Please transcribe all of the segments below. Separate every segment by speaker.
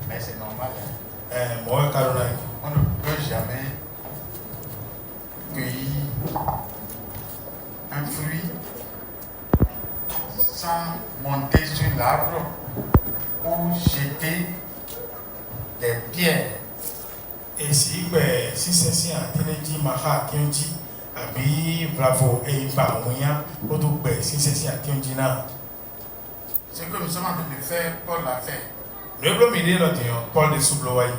Speaker 1: Mais c'est normal.
Speaker 2: On
Speaker 1: ne peut jamais cueillir un fruit sans monter sur l'arbre ou jeter des pierres.
Speaker 2: Et si c'est un télégi maha kionji abi bravo et ba moyen pour tout si c'est un kionji na.
Speaker 1: Ce que nous sommes en train de faire, Paul l'a fait.
Speaker 2: Le premier idée là Paul de Soubloaï.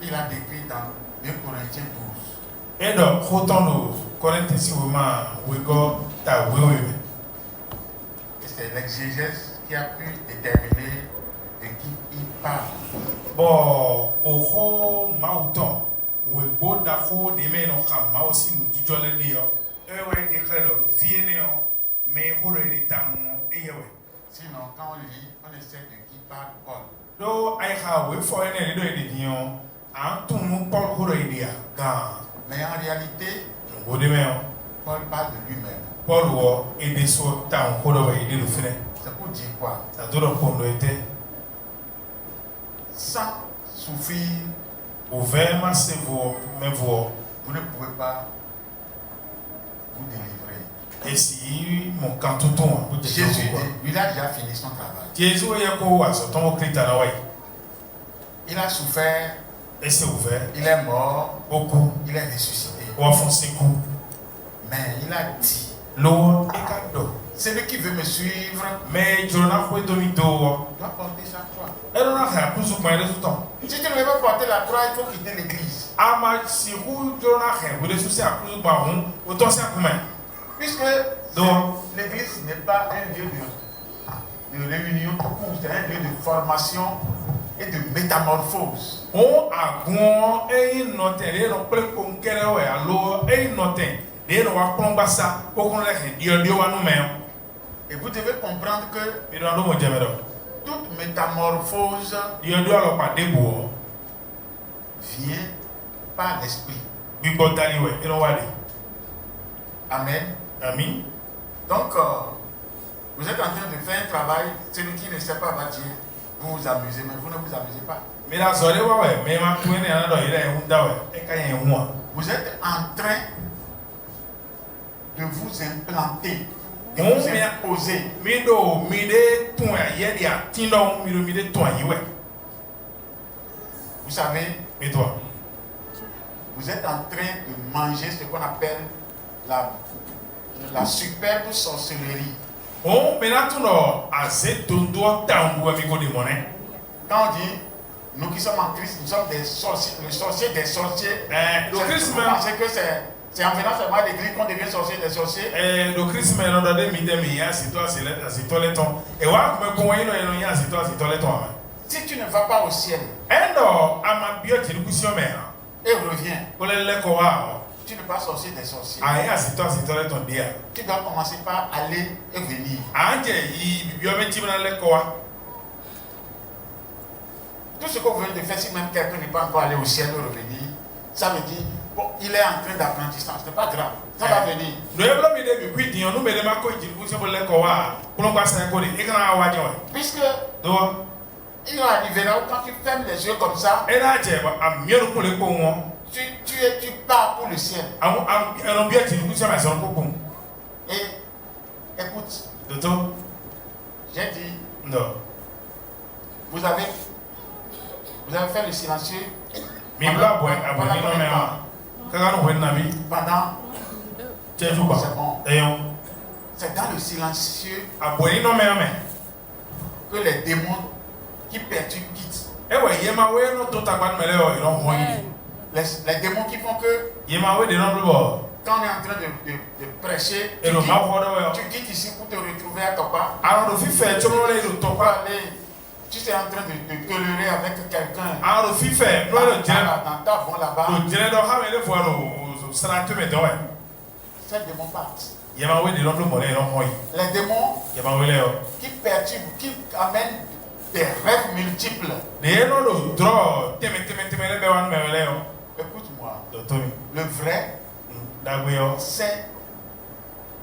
Speaker 1: Il a décrit dans 2 Corinthiens 12.
Speaker 2: Et donc autant nous Corinthiens si vraiment we go ta oui.
Speaker 1: C'est l'exégèse qui a pu déterminer de qui il parle.
Speaker 2: Bon, au mauton, ou beau d'affaires des mains au camp, aussi nous disons les dieux. Ouais, des crédits, fiénéon, mais où est le temps et ouais.
Speaker 1: Sinon, quand on lit, on essaie de qui parle Paul.
Speaker 2: Do I have we for any de dion, en tout nous Paul Horoïdia,
Speaker 1: mais en réalité,
Speaker 2: Paul
Speaker 1: parle de lui-même.
Speaker 2: Paul war et des sortes temps Horoïdia le fait.
Speaker 1: C'est pour dire quoi?
Speaker 2: Ça doit pour été.
Speaker 1: Sans souffrir,
Speaker 2: ouvert massé vos
Speaker 1: vous ne pouvez pas vous délivrer.
Speaker 2: Et si mon canton,
Speaker 1: Jésus, il a déjà fini son travail.
Speaker 2: Jésus
Speaker 1: il a souffert,
Speaker 2: et c'est ouvert.
Speaker 1: Il est mort,
Speaker 2: beaucoup.
Speaker 1: Il est ressuscité.
Speaker 2: Mais
Speaker 1: il a dit,
Speaker 2: l'eau est cadeau.
Speaker 1: Celui qui veut me suivre,
Speaker 2: mais je n'ai pas de
Speaker 1: doit porter sa croix. Si tu ne veux pas porter la croix, il faut quitter l'église. Puisque l'église n'est pas un lieu de réunion, c'est un lieu de formation et de métamorphose. Et vous devez comprendre que toute métamorphose vient par l'esprit. Amen.
Speaker 2: Amen.
Speaker 1: Donc, vous êtes en train de faire un travail, celui qui ne sait pas va dire, vous vous amusez, mais vous ne vous amusez pas. Vous êtes en train de vous implanter, de vous imposer. Vous savez,
Speaker 2: et toi?
Speaker 1: Vous êtes en train de manger ce qu'on appelle la superbe sorcellerie. Quand on dit nous qui sommes en Christ, nous sommes des sorciers, les sorciers des sorciers.
Speaker 2: Le Christ,
Speaker 1: vous pensez que c'est en venant seulement à l'église qu'on devient sorcier des sorciers?
Speaker 2: Le Christ,
Speaker 1: si tu ne vas pas au ciel et reviens, tu n'es pas sorcier des sorciers. Tu dois commencer par aller et venir. Tout ce que vous venez de faire, si même quelqu'un n'est pas encore allé au ciel ou revenir, ça veut dire, bon, il est en train d'apprentissage, ce n'est pas grave, ça va venir. Puisque il arrivera quand tu fermes les yeux comme ça, tu pars pour le ciel. Et écoute, j'ai dit,
Speaker 2: non.
Speaker 1: Vous avez fait le silencieux
Speaker 2: pendant
Speaker 1: c'est bon. C'est dans le silencieux que les démons qui perturbent quittent. Les démons qui font que quand on est en train de prêcher, tu quittes ici pour te retrouver à Topa. Tu es en train de tolérer avec quelqu'un dans ta voie là-bas. Ces démons partent. Les démons qui perturbent, qui amènent des rêves multiples. Écoute-moi. Le vrai, c'est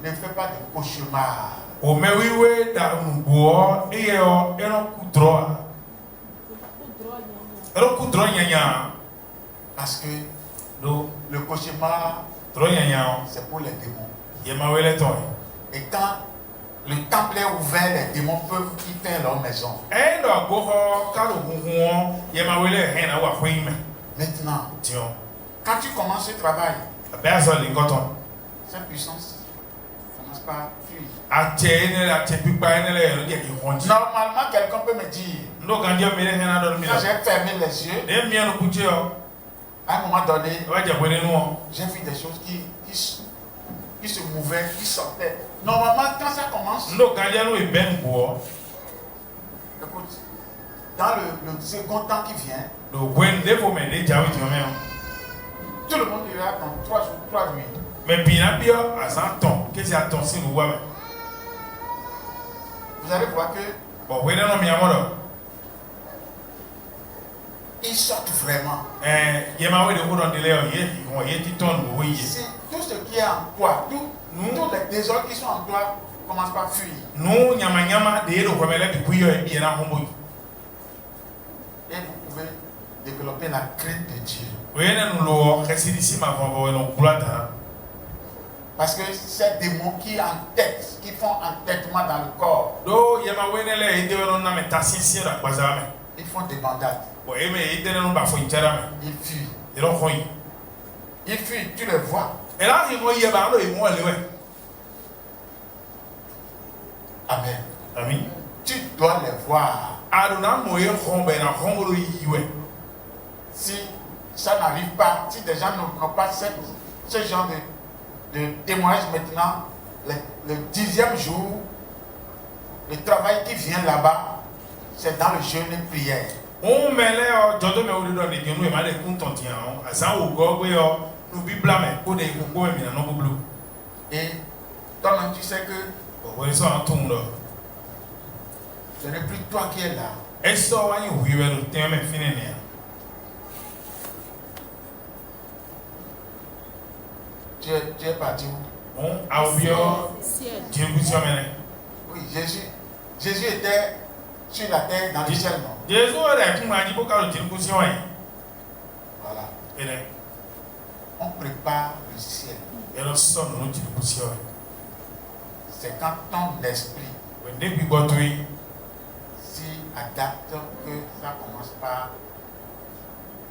Speaker 1: ne fais pas de cauchemar. Parce que
Speaker 2: do
Speaker 1: le cauchemar,
Speaker 2: tro nyanya
Speaker 1: c'est pour les démons.
Speaker 2: ye ma wele ton
Speaker 1: Et quand le temple est ouvert, les démons peuvent quitter leur maison.
Speaker 2: e do go ho ka do hunhun ye ma wele hen na wa kwin me
Speaker 1: Maintenant,
Speaker 2: tio
Speaker 1: quand tu commences ce travail,
Speaker 2: ba so lingoton
Speaker 1: cette puissance commence par fuir.
Speaker 2: ache pipa ene le ro je ki honji
Speaker 1: Normalement, quelqu'un peut me dire,
Speaker 2: ndo gandia mele hen na do mi
Speaker 1: quand j'ai fermé les yeux,
Speaker 2: de mi no kuche o
Speaker 1: à un moment donné,
Speaker 2: wa je kwene no
Speaker 1: j'ai vu des choses qui se mouvaient, qui sortaient. Normalement, quand ça commence,
Speaker 2: ndo gandia no e ben bo
Speaker 1: écoute, dans le second temps qui vient,
Speaker 2: do gwen de fo me de jawi ti me
Speaker 1: tout le monde ira dans 3 jours, 3 nuits.
Speaker 2: mais bina bio a 100 ton que c'est ton si nous voit
Speaker 1: Vous allez voir que
Speaker 2: bon we no mi amoro
Speaker 1: ils sortent vraiment.
Speaker 2: ye ma we de ko don de le ye ti ton wo ye
Speaker 1: Si tout ce qui est en toi, tous les désordres qui sont en toi commencent par fuir.
Speaker 2: no nyama de do ko mele bi ku yo e bi na hombo
Speaker 1: Et vous pouvez développer la crainte de Dieu.
Speaker 2: we na no lo residi ma fo no kulata
Speaker 1: Parce que ces démons qui font entêtement dans le corps,
Speaker 2: do ye ma we ne le e de no na me tasisi ra kwaza me
Speaker 1: ils font des bandades.
Speaker 2: bo e me e de no ba fo njara me
Speaker 1: Ils fuient.
Speaker 2: e ro khoyi
Speaker 1: Ils fuient, tu les vois.
Speaker 2: e la ye mo ye ba lo e mo le we
Speaker 1: Amen.
Speaker 2: ami
Speaker 1: Tu dois les voir.
Speaker 2: aduna mo ye khombe na khombo yi we
Speaker 1: Si ça n'arrive pas, si des gens n'ont pas ce genre de témoignage maintenant, le 10e jour, le travail qui vient là-bas, c'est dans le jeûne et prière.
Speaker 2: on mele o jodo me wuri do ni genu e ma le kun ton tian o asan wo go gbe o nu bibla me ko de ko go mi na no bublu
Speaker 1: Et toi-même, tu sais que
Speaker 2: o we so an tun do
Speaker 1: ce n'est plus toi qui es là.
Speaker 2: e so wa yin wi we lo ten me fini ni
Speaker 1: Tu es parti où?
Speaker 2: on a bio Jérusalem me
Speaker 1: Oui, Jésus était sur la terre, dans le ciel, non?
Speaker 2: Jésus re kun ma ji bo ka lo Jérusalem yi
Speaker 1: Voilà.
Speaker 2: ene
Speaker 1: On prépare le ciel.
Speaker 2: e lo so no Jérusalem
Speaker 1: C'est quand ton esprit
Speaker 2: we de bi go to yi
Speaker 1: s'y adapte que ça commence par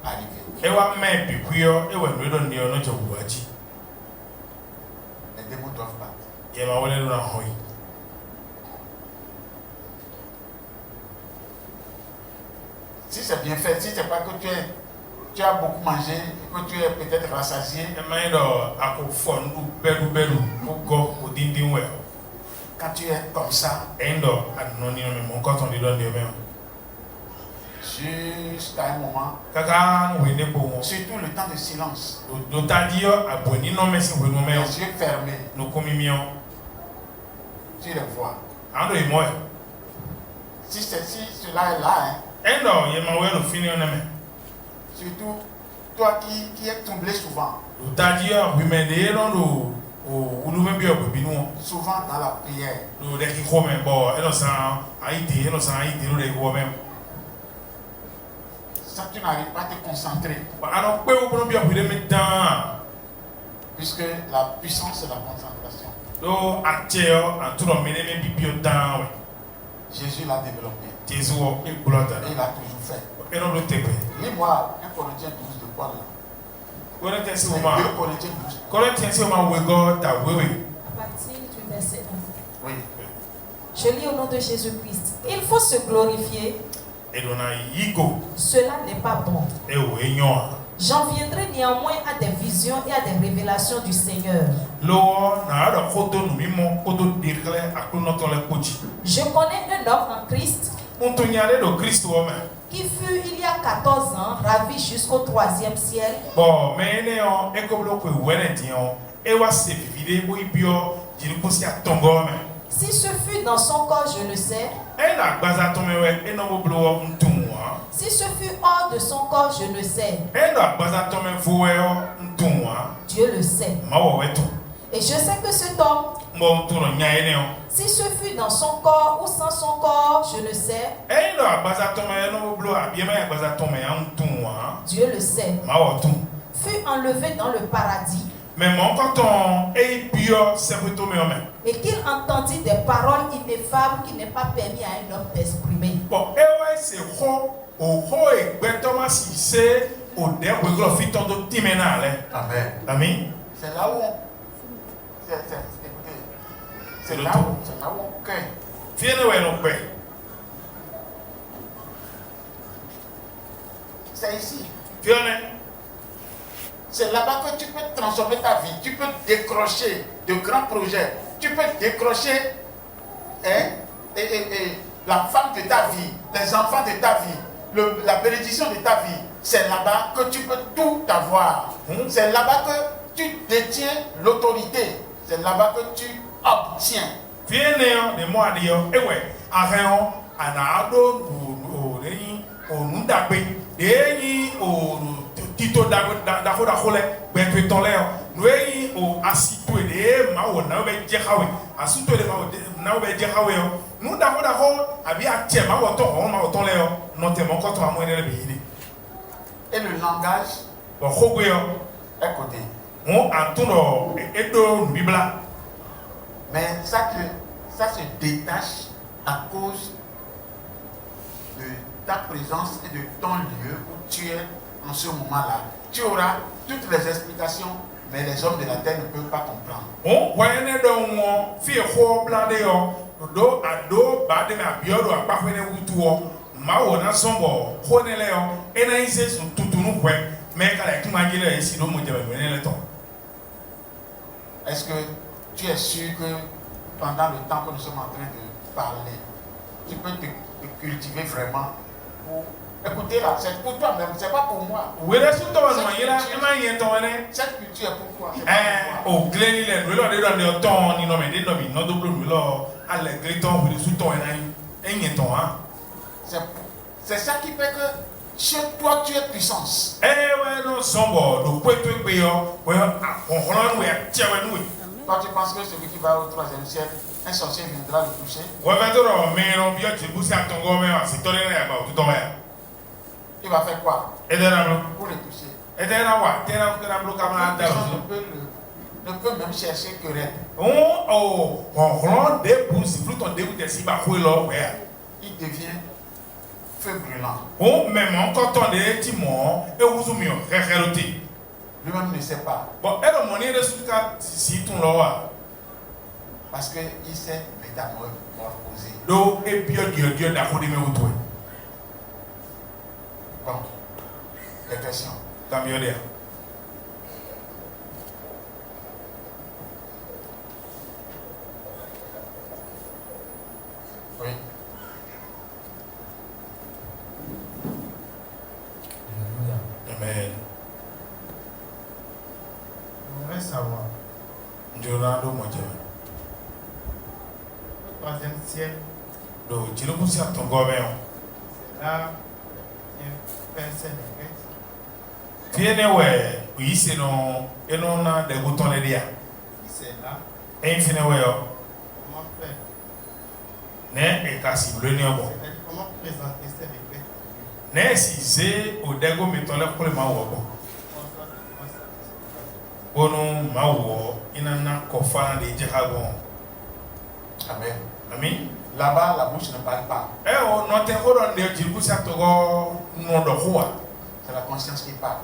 Speaker 1: arriver.
Speaker 2: e wa me bi ku yo e we no do ni o no je wu aji
Speaker 1: Les démons doivent partir.
Speaker 2: ye ma wele na hoyi
Speaker 1: Si c'est bien fait, si c'est pas que tu as beaucoup mangé, que tu es peut-être rassasié,
Speaker 2: e ma do ako fo ndu bedu ko go o dindin we
Speaker 1: quand tu es comme ça,
Speaker 2: endo anoni no me mon ko ton di do ni o me
Speaker 1: jusqu'à un moment,
Speaker 2: kaka we ne bo
Speaker 1: surtout le temps de silence,
Speaker 2: do tadio aboni no me si we no me
Speaker 1: les yeux fermés,
Speaker 2: no komi mi on
Speaker 1: tu les vois.
Speaker 2: ando e mo
Speaker 1: Si cela est là, hein,
Speaker 2: endo ye ma we no fini on me
Speaker 1: surtout toi qui es troublé souvent,
Speaker 2: do tadio we me de no do o ulu me bi o bi no
Speaker 1: souvent dans la prière,
Speaker 2: do de ki ko me bo e no san ai de no san ai de no de ko me
Speaker 1: ça tu n'arrives pas à te concentrer,
Speaker 2: ano pe o no bi o bi de me dan
Speaker 1: puisque la puissance c'est la concentration.
Speaker 2: do ateo anturo me ne me bi o dan we
Speaker 1: Jésus l'a développé
Speaker 2: Jésus o e bulota
Speaker 1: et il a toujours fait.
Speaker 2: e no lo tepe
Speaker 1: Lis-moi 1 Corinthiens 12 de Paul là.
Speaker 2: Corinthiens
Speaker 1: C'est
Speaker 2: o
Speaker 1: 2
Speaker 2: ma
Speaker 1: Corinthiens 12.
Speaker 2: Corinthiens o ma we go ta wewe
Speaker 3: À partir du verset 1.
Speaker 1: Oui.
Speaker 3: Je lis au nom de Jésus-Christ. Il faut se glorifier.
Speaker 2: edona yigo
Speaker 3: Cela n'est pas bon.
Speaker 2: e o enyo
Speaker 3: J'en viendrai néanmoins à des visions et à des révélations du Seigneur.
Speaker 2: lo na ado kodo nu mimo kodo dekle akuno to le koji
Speaker 3: Je connais un homme en Christ
Speaker 2: unto nyare do Kristo o me
Speaker 3: qui fut il y a 14 ans ravi jusqu'au 3e ciel.
Speaker 2: bo me ne o e ko blo ko wene ti o e wa se vivide bo ibio jiri ko si atongo me
Speaker 3: Si ce fut dans son corps, je le sais.
Speaker 2: e na gbaza to me we e no bo blo ntumwa
Speaker 3: Si ce fut hors de son corps, je le sais.
Speaker 2: e na gbaza to me fu we o ntumwa
Speaker 3: Dieu le sait.
Speaker 2: ma wo weto
Speaker 3: Et je sais que cet homme Si ce fut dans son corps ou sans son corps, je ne sais. Dieu le sait. Fut enlevé dans le paradis. Et qu'il entendit des paroles ineffables qui n'est pas permis à un homme d'exprimer.
Speaker 1: Amen.
Speaker 2: Amen.
Speaker 1: C'est là où c'est là où on cueille. C'est ici. C'est là-bas que tu peux transformer ta vie. Tu peux décrocher de grands projets. Tu peux décrocher la femme de ta vie, les enfants de ta vie, la bénédiction de ta vie. C'est là-bas que tu peux tout avoir. C'est là-bas que tu détiens l'autorité. C'est là-bas que tu obtiens.
Speaker 2: Tito d'Akole, Bentonleo, Nuei ou Asitue de Mao, Naube Jehawe, Asuto de Naube Jehawe, nous d'abord Abia Tiema ou Tonleo, notamment quand on a moins de billets.
Speaker 1: Et le langage, écoutez,
Speaker 2: on entend Edo Bibla.
Speaker 1: Mais ça se détache à cause de ta présence et de ton lieu où tu es en ce moment-là. Tu auras toutes les explications, mais les hommes de la terre ne peuvent pas comprendre. Est-ce que tu es sûr que pendant le temps que nous sommes en train de parler, tu peux te cultiver vraiment pour écoutez là, c'est pour toi-même, c'est pas pour moi. Cette culture est pour toi. C'est ça qui fait que chez toi tu es puissance. Quand tu penses que celui qui va au 3e siècle, un sorcier viendra le toucher. Il va faire quoi? Pour le toucher. Ne peut même chercher querelle. Il devient feu brûlant. Lui-même ne sait pas. Parce qu'il s'est métamorphosé. Bon, les questions. Oui.
Speaker 2: Amen.
Speaker 4: Je voudrais savoir,
Speaker 2: le
Speaker 4: 3e siècle,
Speaker 2: c'est là
Speaker 4: personne
Speaker 2: c'est
Speaker 4: là, comment faire? Comment présenter ces
Speaker 1: Amen.
Speaker 2: Amen.
Speaker 1: Là-bas, la bouche ne parle pas. C'est la conscience qui parle.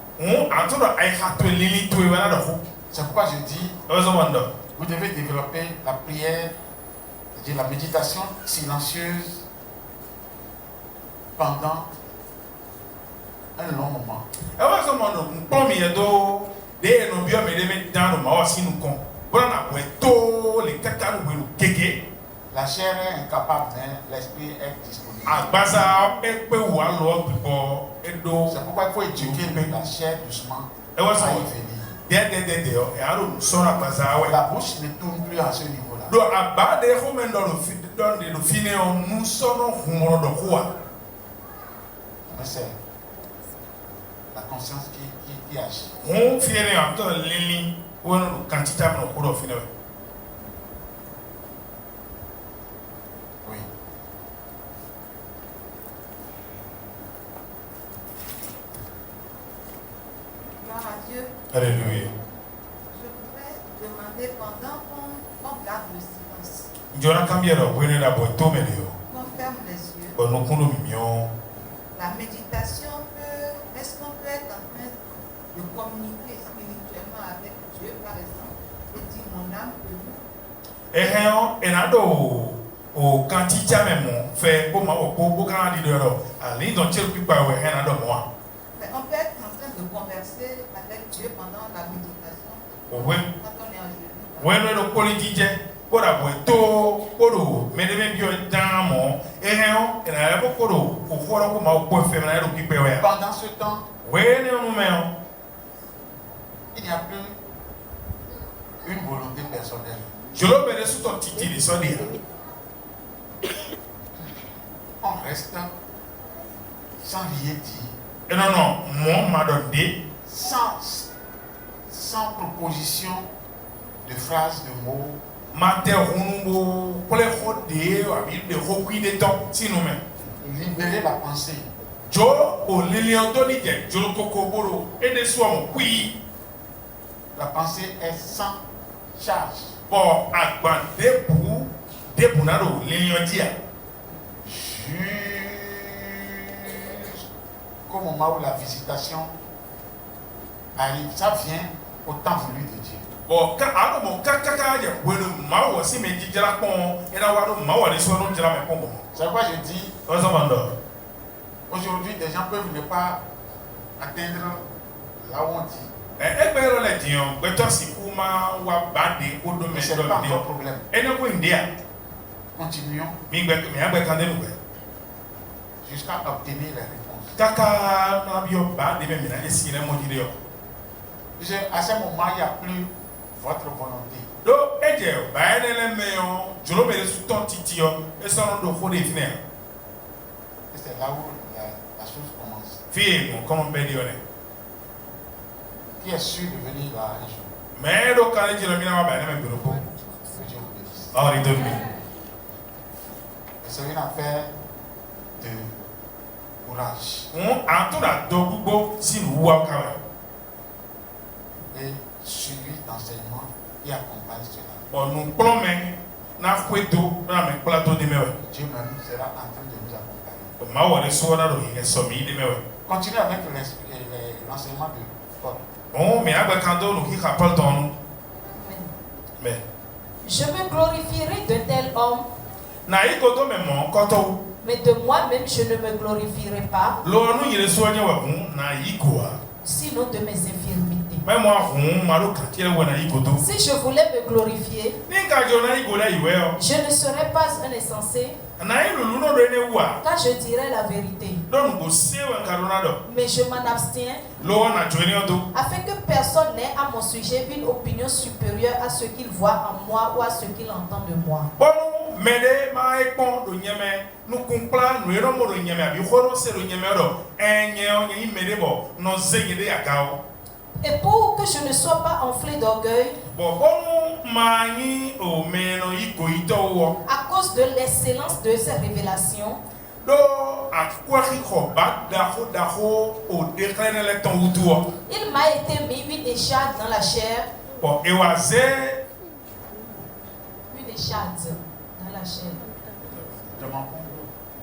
Speaker 1: C'est pourquoi je dis, vous devez développer la prière, c'est-à-dire la méditation silencieuse pendant un long moment. La chair est incapable, mais l'esprit est disponible. C'est pourquoi il faut éduquer la chair doucement à y venir. La bouche ne tourne plus à ce niveau-là. Mais c'est la conscience qui agit. Oui.
Speaker 3: Gloire à Dieu.
Speaker 2: Alléluia.
Speaker 3: Je voudrais demander pendant qu'on garde le silence,
Speaker 2: Njona kambiero wene na boto melio.
Speaker 3: qu'on ferme les yeux.
Speaker 2: Bono kuno mimio.
Speaker 3: La méditation est-ce qu'on peut être en train de communiquer spirituellement avec Dieu, par exemple, et dire mon âme peut nous.
Speaker 2: Eheo enado o kanti chamemo fe bo ma o kan di doro. Ali don chel pipa we enado mo.
Speaker 3: Mais on peut être en train de converser avec Dieu pendant la méditation,
Speaker 2: Owen
Speaker 3: quand on est en jeûne.
Speaker 2: weno do politije bora boto boro medeme bio damo eheo ena bo koro o fora ko ma o po fe na do pipa we.
Speaker 1: Pendant ce temps,
Speaker 2: Wene no meo.
Speaker 1: il n'y a plus une volonté personnelle.
Speaker 2: Je le verrai sous ton titi de son dire.
Speaker 1: On reste sans rien dire,
Speaker 2: Et non, non, moi, m'a donné,
Speaker 1: sans proposition de phrases, de mots.
Speaker 2: ma terre, on pour les rodés, avec des recours de temps, si nous même.
Speaker 1: Libérer la pensée.
Speaker 2: Jo, au lilion donité, je le cocoboro, et de soi, mon oui.
Speaker 1: La pensée est sans charge.
Speaker 2: Bon, à quoi des nado, lilion dia.
Speaker 1: Jusqu'au moment où la visitation arrive, ça vient au temps voulu de Dieu.
Speaker 2: Bon, quand alors mon caca, bueno, ma aussi me dit la con, et la wado, ma wade soit non, la me pombo.
Speaker 1: C'est pourquoi je dis, aujourd'hui, des gens peuvent ne pas atteindre là où on dit.
Speaker 2: Ebero le dion, beto si kuma wa bade ko do me
Speaker 1: Mais ce
Speaker 2: do
Speaker 1: n'est pas
Speaker 2: dion.
Speaker 1: un problème.
Speaker 2: Ene ko india,
Speaker 1: Continuons
Speaker 2: mi agbe kande nu be.
Speaker 1: jusqu'à obtenir les réponses.
Speaker 2: Kaka na bio ba de me mina esi na mo dire yo.
Speaker 1: À ce moment, il n'y a plus votre volonté.
Speaker 2: Do eje ba ene le me yo, jolo be su ton titi yo, e so no do ko de fina.
Speaker 1: Et c'est là où la chose commence.
Speaker 2: Fi mo comme be dio ne.
Speaker 1: Qui est sûr de venir là un jour?
Speaker 2: Me do kale jilo mina wa ba ne me biro ko.
Speaker 1: Que Dieu vous bénisse.
Speaker 2: Oh ri do mi.
Speaker 1: Et c'est une affaire de courage
Speaker 2: On anto da do gbogbo si nu wa ka wa.
Speaker 1: et suivi d'enseignement qui accompagne cela.
Speaker 2: Bon nu plome na kweto na me plateau de me wa.
Speaker 1: Dieu même sera en train de nous accompagner.
Speaker 2: Ma wa le so na do ye so mi de me wa.
Speaker 1: Continuez avec l'enseignement de Paul.
Speaker 2: On me agbe kando nu ki ka Paul ton. Mais
Speaker 3: Je me glorifierai de tel homme,
Speaker 2: na ikoto me mo koto.
Speaker 3: mais de moi-même je ne me glorifierai pas,
Speaker 2: Lo nu yele so nya wa kun na ikoa.
Speaker 3: sinon de mes infirmités.
Speaker 2: Me mo ahun maru ka kire wa na ikoto.
Speaker 3: Si je voulais me glorifier,
Speaker 2: Ni ka jo na ikola iwe o.
Speaker 3: je ne serais pas un insensé
Speaker 2: Na ilu lu no do ne wa.
Speaker 3: quand je dirais la vérité.
Speaker 2: Don go se wa karona do.
Speaker 3: Mais je m'en abstiens
Speaker 2: Lo na jo ni odo.
Speaker 3: afin que personne n'ait à mon sujet une opinion supérieure à ce qu'il voit en moi ou à ce qu'il entend de moi.
Speaker 2: Bonu mede ma ekpon do nyeme nu kumpla nu ero mo do nyeme abi horo se do nyeme do. Enye o nyi mede bo no zegide yakao.
Speaker 3: Et pour que je ne sois pas enflé d'orgueil,
Speaker 2: Bonu mani o meno iko ito wo.
Speaker 3: à cause de l'excellence de ces révélations,
Speaker 2: Do akwari ko ba daho o deklene le ton utuo.
Speaker 3: il m'a été mis une écharde dans la chair,
Speaker 2: Bon ewaze
Speaker 3: une écharde dans la chair.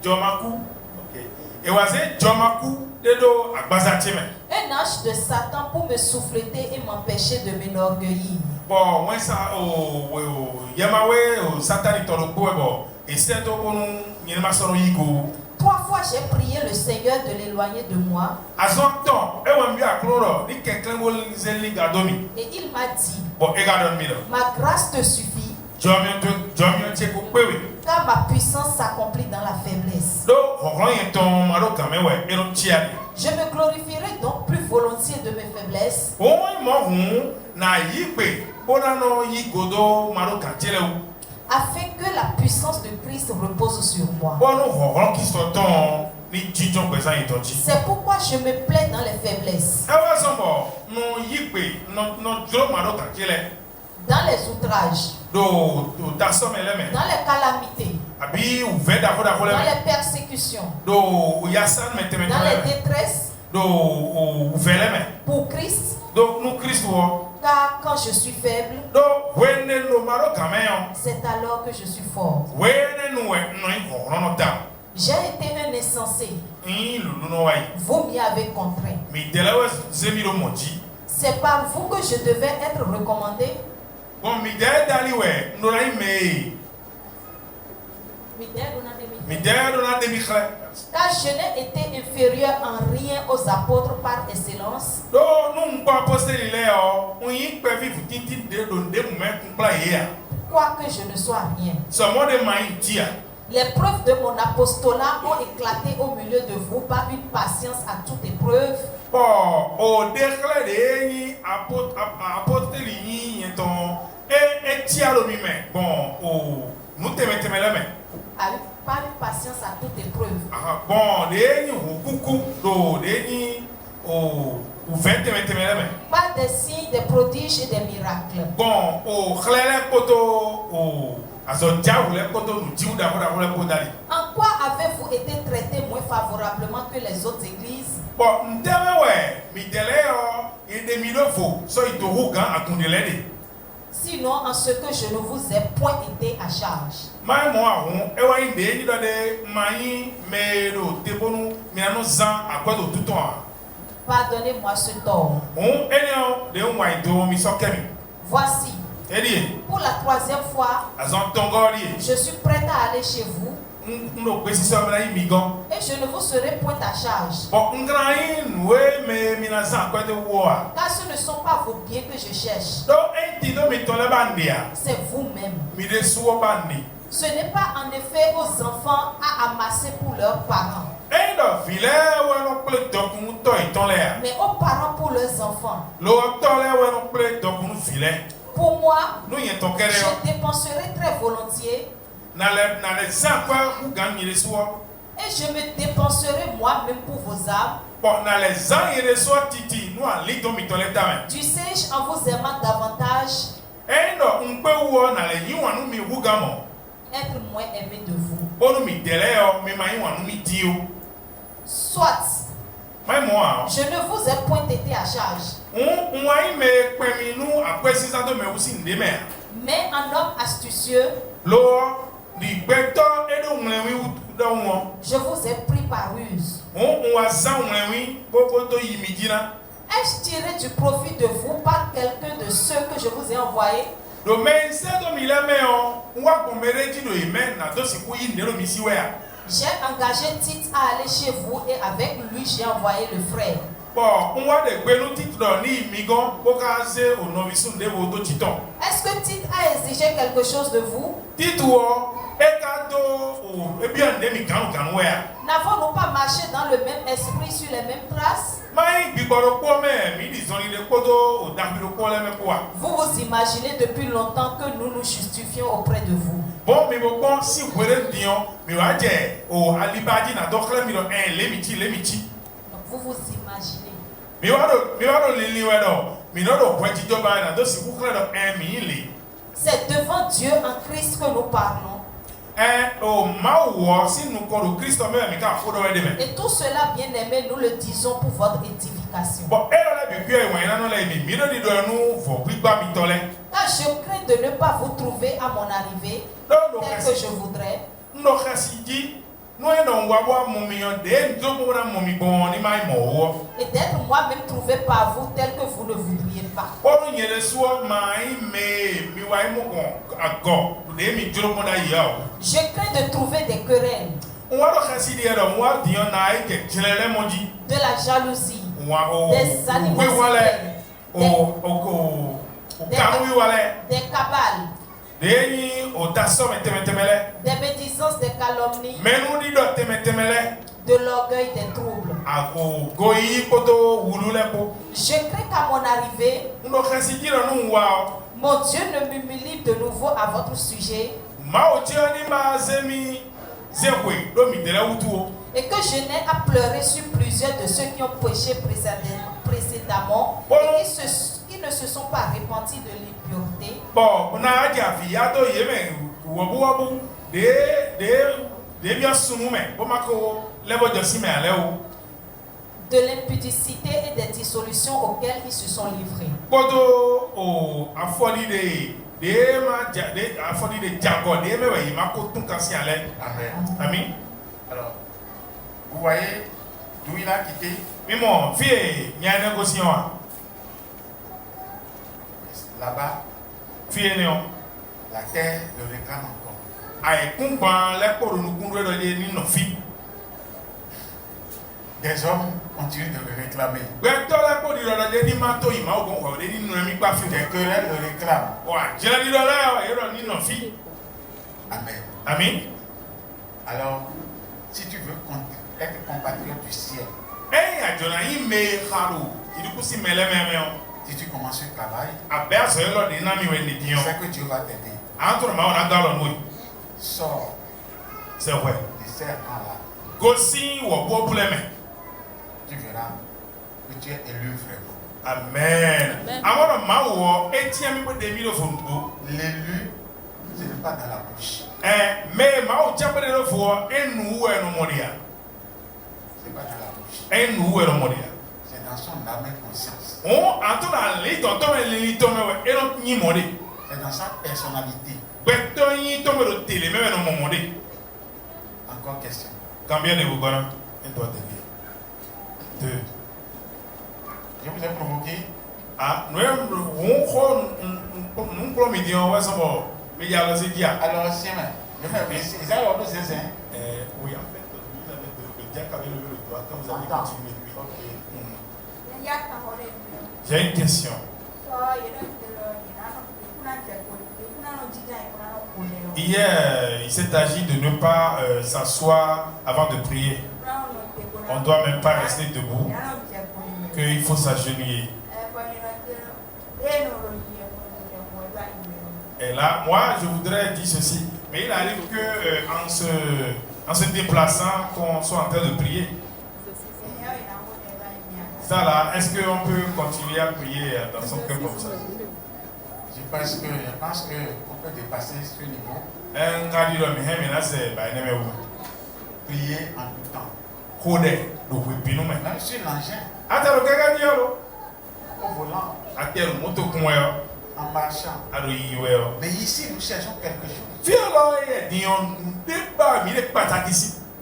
Speaker 2: jomaku. Okay. Ewaze jomaku dedo agbazatime.
Speaker 3: Un ange de Satan pour me souffleter et m'empêcher de m'enorgueillir.
Speaker 2: Bon when sa o yamawe o satani tolo bo e se do bonu nyema soro yigo.
Speaker 3: 3 fois j'ai prié le Seigneur de l'éloigner de moi
Speaker 2: Azonton e wa mbi akloro ni keklen bo zeli gadomi.
Speaker 3: et il m'a dit,
Speaker 2: Bon e gadon mi do.
Speaker 3: ma grâce te suffit
Speaker 2: Jomio che ko pewe.
Speaker 3: car ma puissance s'accomplit dans la faiblesse.
Speaker 2: Do horon ton maro kamewe ero chiali.
Speaker 3: Je me glorifierai donc plus volontiers de mes faiblesses
Speaker 2: O mo hun na yipe bona no yigodo maro kachele o.
Speaker 3: afin que la puissance de Christ repose sur moi.
Speaker 2: Bono horon ki soton ni jijon pesan itonji.
Speaker 3: C'est pourquoi je me plais dans les faiblesses,
Speaker 2: Ewa sombo no yipe no joro maro kachele
Speaker 3: dans les outrages,
Speaker 2: do tasome leme.
Speaker 3: dans les calamités,
Speaker 2: Abi
Speaker 3: dans les persécutions, dans les détresses, pour Christ, car quand je suis faible, c'est alors que je suis fort. J'ai été un insensé. Vous m'y avez contraint. C'est par vous que je devais être recommandé. Car je n'ai été inférieur en rien aux apôtres par excellence. Quoique je ne sois rien. Les preuves de mon apostolat ont éclaté au milieu de vous par une patience à toute épreuve. Par une patience à toute épreuve. Par des signes, des prodiges et des miracles. En quoi avez-vous été traité moins favorablement que les autres églises? Sinon, en ce que je ne vous ai point été à charge. Pardonnez-moi ce tort. Voici, pour la 3e fois, je suis prêt à aller chez vous. Et je ne vous serai point à charge. Car ce ne sont pas vos biens que je cherche. C'est vous-même. Ce n'est pas en effet aux enfants à amasser pour leurs parents, mais aux parents pour leurs enfants. Pour moi, je dépenserai très volontiers. Et je me dépenserai moi-même pour vos âmes. Dussé-je en vous aimant davantage être moins aimé de vous? Soit, je ne vous ai point été à charge, mais un homme astucieux, je vous ai pris par ruse. Ai-je tiré du profit de vous par quelqu'un de ceux que je vous ai envoyés? J'ai engagé Tite à aller chez vous et avec lui j'ai envoyé le frère. Est-ce que Tite a exigé quelque chose de vous? N'avons-nous pas marché dans le même esprit, sur les mêmes traces? Vous vous imaginez depuis longtemps que nous nous justifions auprès de vous. Vous vous imaginez. C'est devant Dieu en Christ que nous parlons. Et tout cela, bien aimé, nous le disons pour votre édification. Car je crains de ne pas vous trouver à mon arrivée tel que je voudrais. Et d'être moi-même trouvé par vous tel que vous ne voudriez pas. Je crains de trouver des querelles, de la jalousie, des animosités, des cabales, des médisances, des calomnies, de l'orgueil, des troubles. Je crains qu'à mon arrivée, mon Dieu ne m'humilie de nouveau à votre sujet et que je n'ai à pleurer sur plusieurs de ceux qui ont péché précédemment et qui ne se sont pas repentis de l'impureté. de l'impudicité et des dissolutions auxquelles ils se sont livrés.
Speaker 1: Amen. Alors, vous voyez d'où il a quitté? Là-bas, la terre le réclame encore. Des hommes continuent de le réclamer. Des querelles le réclament. Amen.
Speaker 2: Amen.
Speaker 1: Alors, si tu veux être compatriote du ciel, si tu commences le travail, c'est que Dieu va t'aider. Sors
Speaker 2: C'est vrai.
Speaker 1: de ces rangs-là. Tu verras que tu es élu vraiment.
Speaker 2: Amen.
Speaker 1: L'élu, ce n'est pas dans la bouche.
Speaker 2: Mais
Speaker 1: C'est pas dans la bouche. C'est dans son âme et conscience. C'est dans sa personnalité. Encore question.
Speaker 2: Combien de vous gagnez? Deux.
Speaker 1: Je vous ai provoqué.
Speaker 2: Ah, nous avons
Speaker 1: Alors, c'est même. Ils ont l'ordre de ces
Speaker 2: oui, en fait, vous avez le diacre avait levé le doigt quand vous avez continué. J'ai une question. Hier, il s'est agi de ne pas s'asseoir avant de prier. On ne doit même pas rester debout, qu'il faut s'agenouiller. Et là, moi, je voudrais dire ceci. Mais il arrive que en se déplaçant, qu'on soit en train de prier. Ça là, est-ce qu'on peut continuer à prier dans son cœur comme ça?
Speaker 1: Je pense qu'on peut dépasser ce niveau. Prier en tout temps. Même sur l'engin, au volant, en marchant. Mais ici, nous cherchons quelque chose.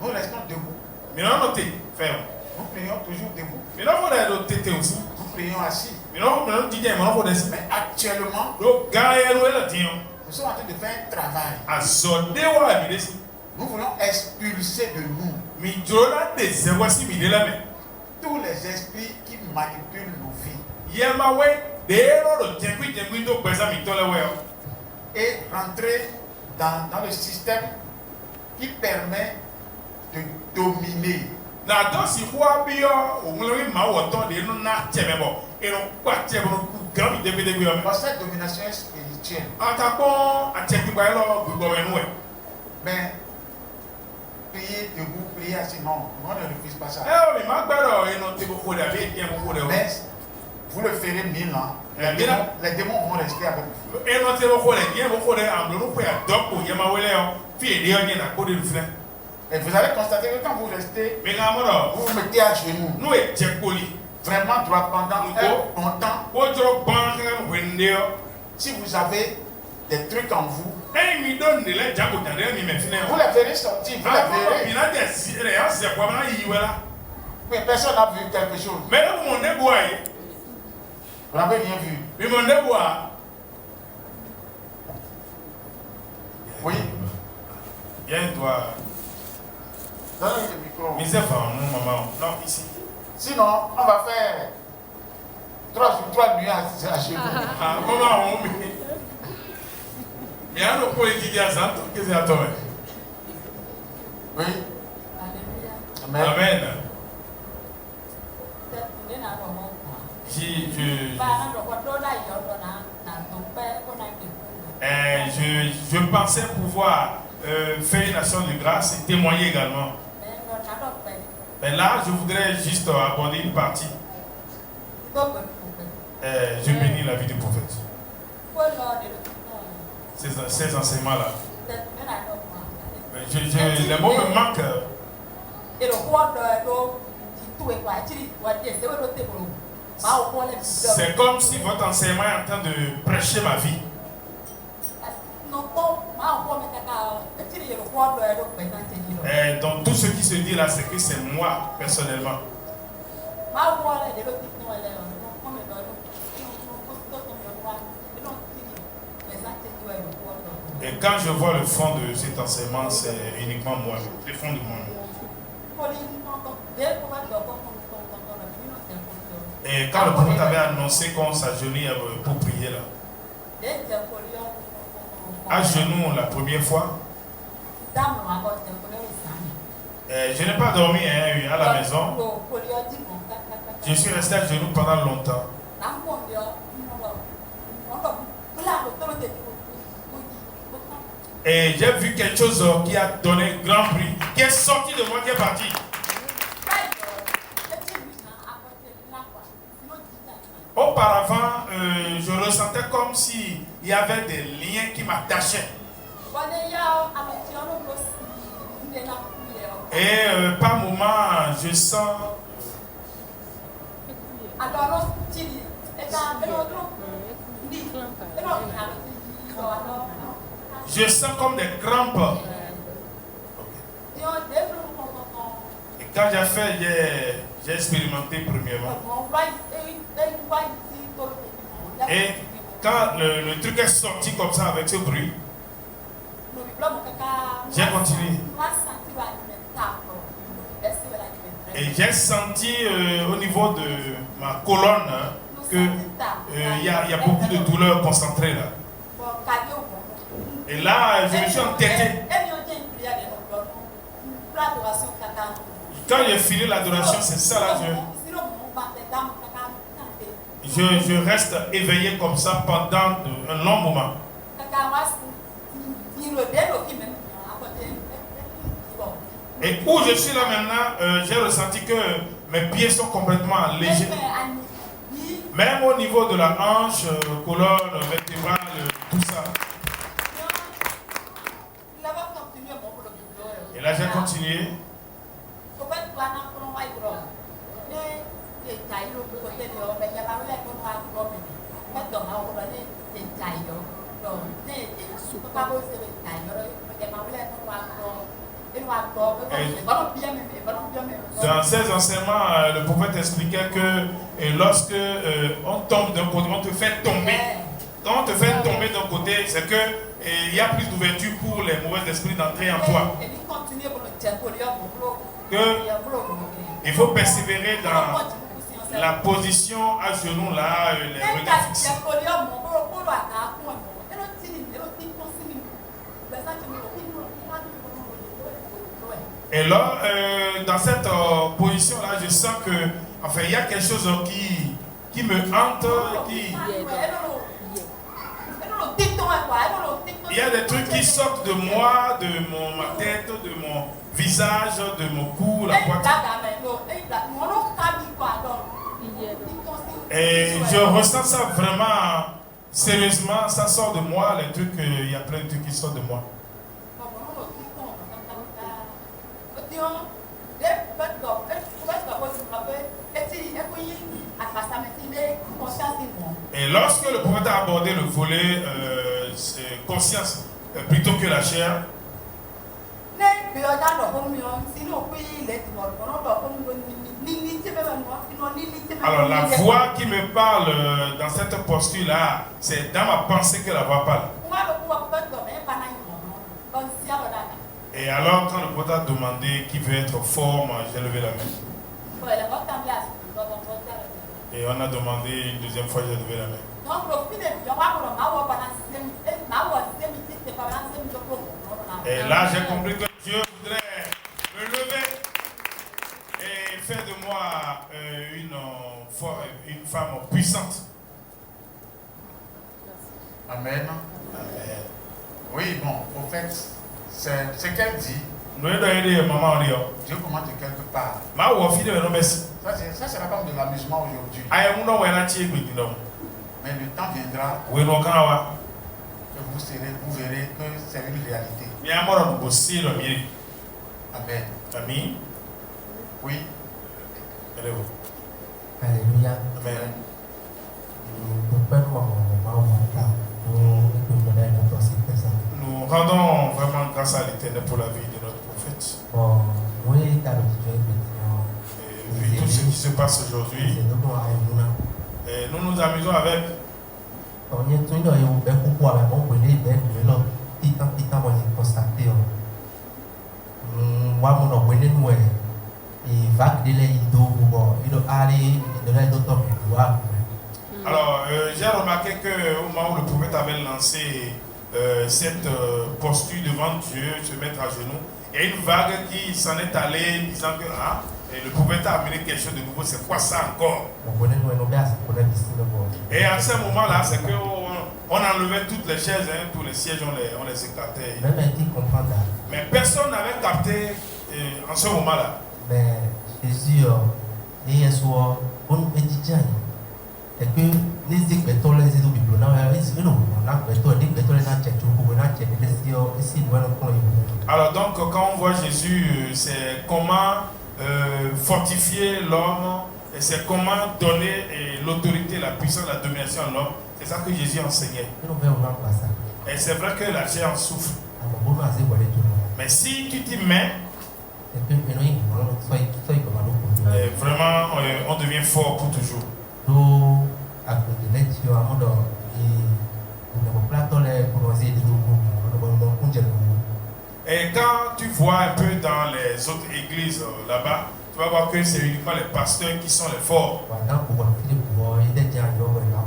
Speaker 1: Nous restons debout. Nous prions toujours debout. Nous prions assis. Mais actuellement, nous sommes en train de faire un travail. Nous voulons expulser de nous tous les esprits qui manipulent nos vies et rentrer dans le système qui permet de dominer. Parce que cette domination est spirituelle. Mais prier debout, prier assis, non, on ne refuse pas ça. Mais vous le ferez 1000 ans, les démons vont rester avec vous. Et vous allez constater que quand vous restez, vous vous mettez à genoux, vraiment droit pendant longtemps. Si vous avez des trucs en vous, vous les verrez sortir, vous les verrez. Mais personne n'a vu quelque chose. Vous n'avez rien vu. Oui. Donnez le micro.
Speaker 2: Non, ici.
Speaker 1: Sinon, on va faire 3 nuits à chez vous. Oui. Amen.
Speaker 2: Amen. Je pensais pouvoir faire une action de grâce et témoigner également. Mais là, je voudrais juste aborder une partie. Je bénis la vie du prophète. Ces enseignements-là. les mots me manquent. C'est comme si votre enseignement est en train de prêcher ma vie. Et donc tout ce qui se dit là, c'est que c'est moi personnellement. Et quand je vois le fond de cet enseignement, c'est uniquement moi, le fond de moi. Et quand le prophète avait annoncé qu'on s'agenouille pour prier là, à genoux la première fois, je n'ai pas dormi à la maison. Je suis resté à genoux pendant longtemps. Et j'ai vu quelque chose qui a donné grand bruit, qui est sorti de moi, qui est parti. Auparavant, je ressentais comme s'il y avait des liens qui m'attachaient. Et par moments, je sens... Je sens comme des crampes. Et quand j'ai fait, j'ai expérimenté premièrement. Et quand le truc est sorti comme ça avec ce bruit, j'ai continué. Et j'ai senti au niveau de ma colonne qu'il y a beaucoup de douleurs concentrées là. Et là, je me suis entêté. Quand j'ai fini l'adoration, c'est ça là, je reste éveillé comme ça pendant un long moment. Et où je suis là maintenant, j'ai ressenti que mes pieds sont complètement légers. Même au niveau de la hanche, colonne, vertébrale, tout ça. Et là, j'ai continué. Dans ces enseignements, le prophète expliquait que lorsque on tombe d'un côté, on te fait tomber. Quand on te fait tomber d'un côté, c'est que il y a plus d'ouverture pour les mauvais esprits d'entrer en toi. Il faut persévérer dans la position à genoux là, les regards fixés. Et là, dans cette position-là, je sens que, enfin, il y a quelque chose qui me hante, il y a des trucs qui sortent de moi, de ma tête, de mon visage, de mon cou, la poitrine. Et je ressens ça vraiment sérieusement, ça sort de moi, les trucs, il y a plein de trucs qui sortent de moi. Et lorsque le prophète a abordé le volet conscience plutôt que la chair, alors la voix qui me parle dans cette posture-là, c'est dans ma pensée que la voix parle. Et alors quand le prophète a demandé qui veut être fort, moi j'ai levé la main. Et on a demandé une deuxième fois, j'ai levé la main. Et là j'ai compris que Dieu voudrait me lever et faire de moi une femme puissante.
Speaker 1: Amen.
Speaker 2: Amen.
Speaker 1: Oui, bon, au fait, c'est qu'elle dit.
Speaker 2: Dieu
Speaker 1: commande quelque part. Ça sera comme de l'amusement aujourd'hui. Mais le temps viendra que vous verrez que c'est une réalité. Amen.
Speaker 2: Amen.
Speaker 1: Oui.
Speaker 5: Alléluia.
Speaker 2: Amen. Nous rendons vraiment grâce à l'Éternel pour la vie de notre prophète. Et vu tout ce qui se passe aujourd'hui, et nous nous amusons avec. Alors, j'ai remarqué qu'au moment où le prophète avait lancé cette posture devant Dieu, se mettre à genoux, il y a une vague qui s'en est allée disant que et le prophète a amené quelque chose de nouveau, c'est quoi ça encore? Et à ce moment-là, c'est qu'on enlevait toutes les chaises, tous les sièges, on les écartait. Mais personne n'avait capté en ce moment-là.
Speaker 5: Mais Jésus, et que les écoles les
Speaker 2: alors donc quand on voit Jésus, c'est comment fortifier l'homme et c'est comment donner l'autorité, la puissance, la domination à l'homme. C'est ça que Jésus enseignait. Et c'est vrai que la chair en souffre. Mais si tu t'y mets, vraiment on devient fort pour toujours. Et quand tu vois un peu dans les autres églises là-bas, tu vas voir que c'est uniquement les pasteurs qui sont les forts.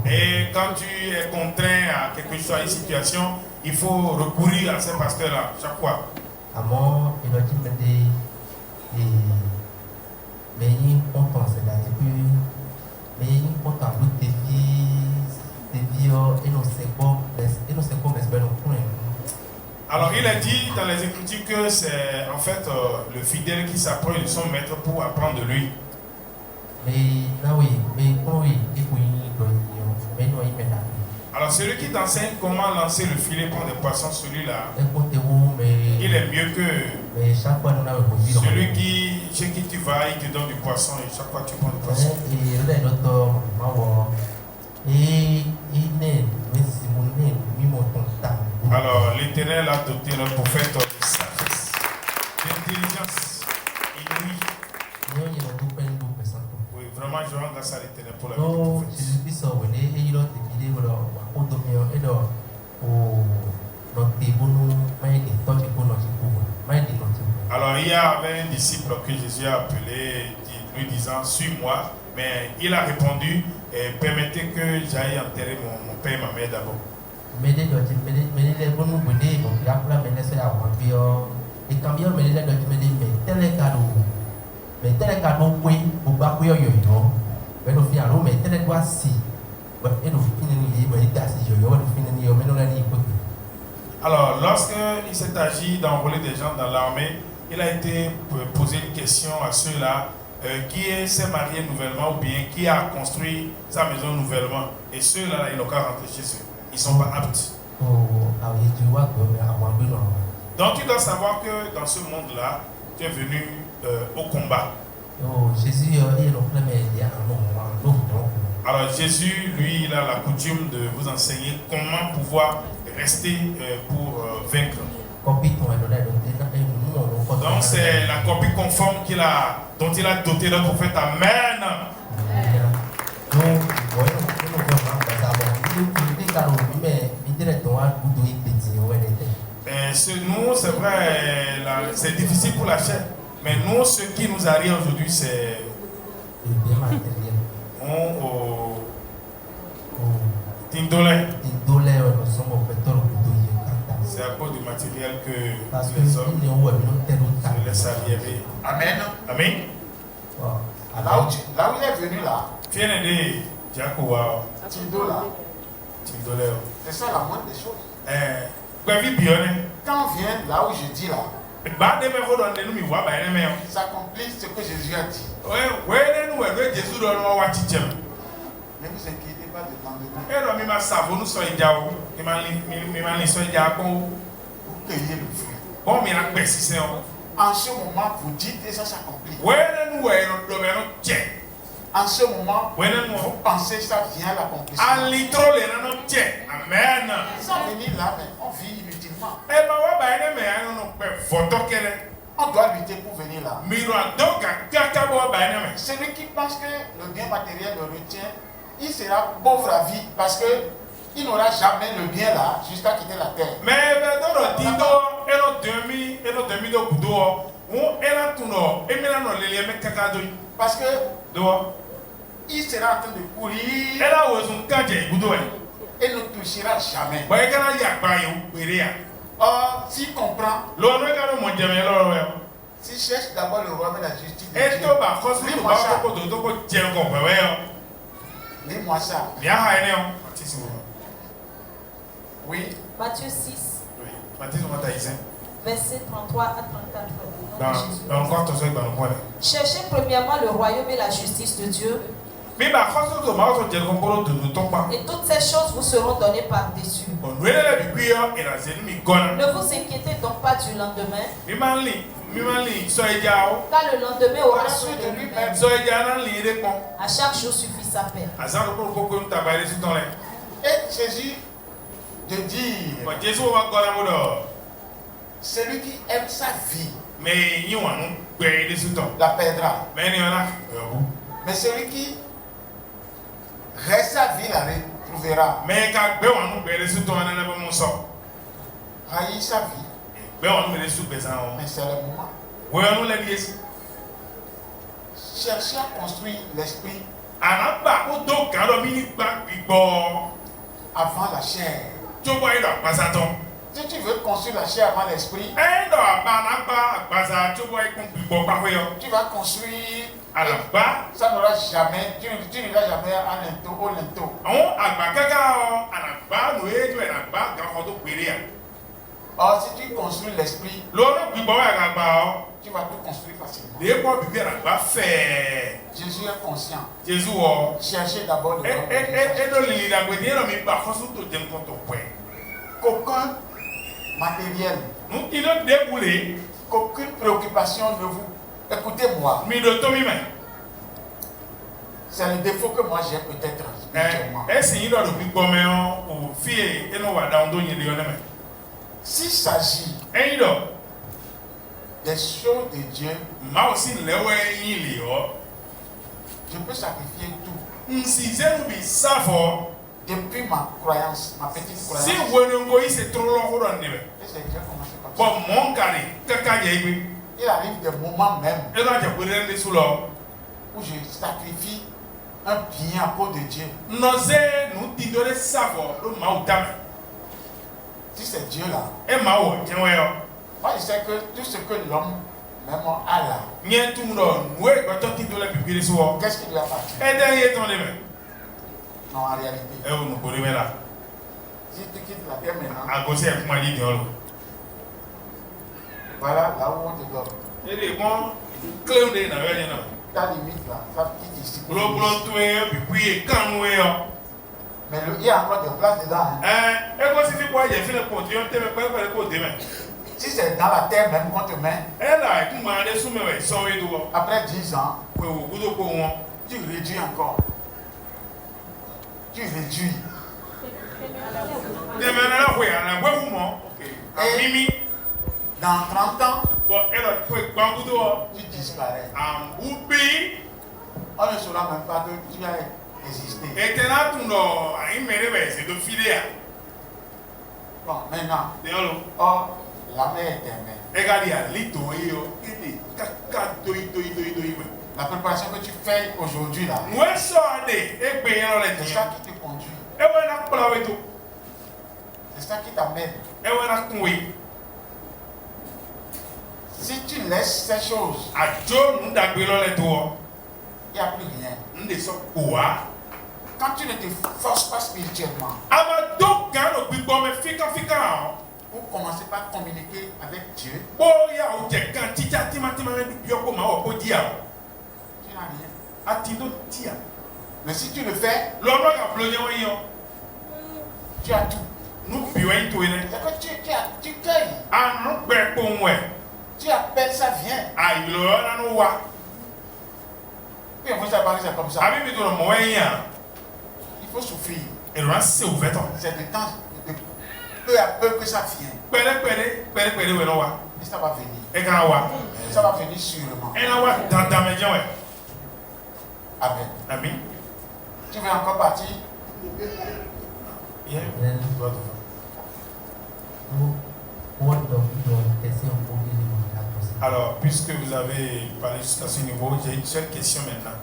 Speaker 2: Et quand tu es contraint à quelque chose, à une situation, il faut recourir à ces pasteurs-là chaque fois. Alors il a dit dans les Écritures que c'est en fait le fidèle qui s'approche de son maître pour apprendre de lui. Alors celui qui t'enseigne comment lancer le filet pour des poissons, celui-là, il est mieux que celui chez qui tu vas, il te donne du poisson et chaque fois tu prends du poisson. Alors l'Éternel a doté notre prophète de sagesse, d'intelligence inouïe. Oui, vraiment je rends grâce à l'Éternel pour la vie du prophète. Alors il y avait un disciple que Jésus a appelé, lui disant suis-moi, mais il a répondu permettez que j'aille enterrer mon père et ma mère d'abord. Alors, lorsqu'il s'est agi d'enrôler des gens dans l'armée, il a été posé une question à ceux-là qui s'est marié nouvellement ou bien qui a construit sa maison nouvellement. Et ceux-là, ils n'ont qu'à rentrer chez eux. Ils ne sont pas aptes. Donc tu dois savoir que dans ce monde-là, tu es venu au combat. Alors Jésus, lui, il a la coutume de vous enseigner comment pouvoir rester pour vaincre. Donc c'est la copie conforme dont il a doté notre prophète. Amen. Nous, c'est vrai, c'est difficile pour la chair. Mais nous, ce qui nous arrive aujourd'hui, c'est c'est à cause du matériel que les hommes se laissent arriver.
Speaker 1: Amen.
Speaker 2: Amen.
Speaker 1: Là où il est venu là, c'est ça la moindre des choses. Quand on vient là où je dis là, ça accomplit ce que Jésus a dit. Ne vous inquiétez pas de temps de vous cueillez le fruit. En ce moment, vous dites et ça s'accomplit. En ce moment, vous pensez ça vient à l'accomplissement.
Speaker 2: Amen.
Speaker 1: Sans venir là, mais on vit inutilement. On doit lutter pour venir là. Celui qui pense que le bien matériel le retient, il sera pauvre à vie parce que il n'aura jamais le bien là jusqu'à quitter la terre. Parce que il sera en train de courir et ne touchera jamais. Or, s'il comprend, s'il cherche d'abord le royaume et la justice de Dieu, lis-moi ça. Oui.
Speaker 3: Matthieu 6, verset 33 à 34. Cherchez premièrement le royaume et la justice de Dieu, et toutes ces choses vous seront données par-dessus. Ne vous inquiétez donc pas du lendemain, car le lendemain aura soin de lui-même. À chaque jour suffit sa peine.
Speaker 1: Et Jésus de dire, celui qui aime sa vie la perdra. Mais celui qui reste sa vie la retrouvera. Haïr sa vie, mais c'est le moment. Cherchez à construire l'esprit avant la chair. Si tu veux construire la chair avant l'esprit, tu vas construire. Ça n'aura jamais, tu n'iras jamais à au lento. Or, si tu construis l'esprit, tu vas tout construire facilement. Jésus est conscient. Cherchez d'abord le qu'aucun matériel, qu'aucune préoccupation ne vous... Écoutez-moi. C'est le défaut que moi j'ai peut-être spirituellement. S'il s'agit des choses de Dieu, je peux sacrifier tout. Depuis ma croyance, ma petite croyance. Et c'est déjà commencé comme ça. Il arrive des moments même où je sacrifie un bien à cause de Dieu. Si c'est Dieu là, moi je sais que tout ce que l'homme même a là, qu'est-ce qui lui appartient? Non, en réalité. Si tu quittes la terre maintenant, voilà là où on te donne. Ta limite là, ça quitte ici. Mais il y a encore de place dedans. Si c'est dans la terre même qu'on te met, après 10 ans, tu réduis encore. Tu réduis. Et dans 30 ans, tu disparais. On ne saura même pas que tu as existé. Bon, maintenant, la mer éternelle. La préparation que tu fais aujourd'hui là, c'est ça qui te conduit. C'est ça qui t'amène. Si tu laisses ces choses, il n'y a plus rien. Quand tu ne te forces pas spirituellement, pour commencer par communiquer avec Dieu, tu n'as rien. Mais si tu le fais, tu as tout.
Speaker 2: nous buons tout.
Speaker 1: C'est que tu cueilles.
Speaker 2: Ah, nous perdons ouais.
Speaker 1: Tu appelles, ça vient.
Speaker 2: Ah, il y a un ouah.
Speaker 1: Oui, vous savez, c'est comme ça.
Speaker 2: Ah, mais nous moyen.
Speaker 1: Il faut souffrir.
Speaker 2: Et là, c'est ouvert.
Speaker 1: C'est de temps, peu à peu que ça vient. Et ça va venir.
Speaker 2: Et quand ouah.
Speaker 1: Ça va venir sûrement.
Speaker 2: Et là, ouah, dans ta maison, ouais.
Speaker 1: Amen.
Speaker 2: Amen.
Speaker 1: Tu veux encore partir?
Speaker 2: Yeah. Alors, puisque vous avez parlé jusqu'à ce niveau, j'ai une seule question maintenant.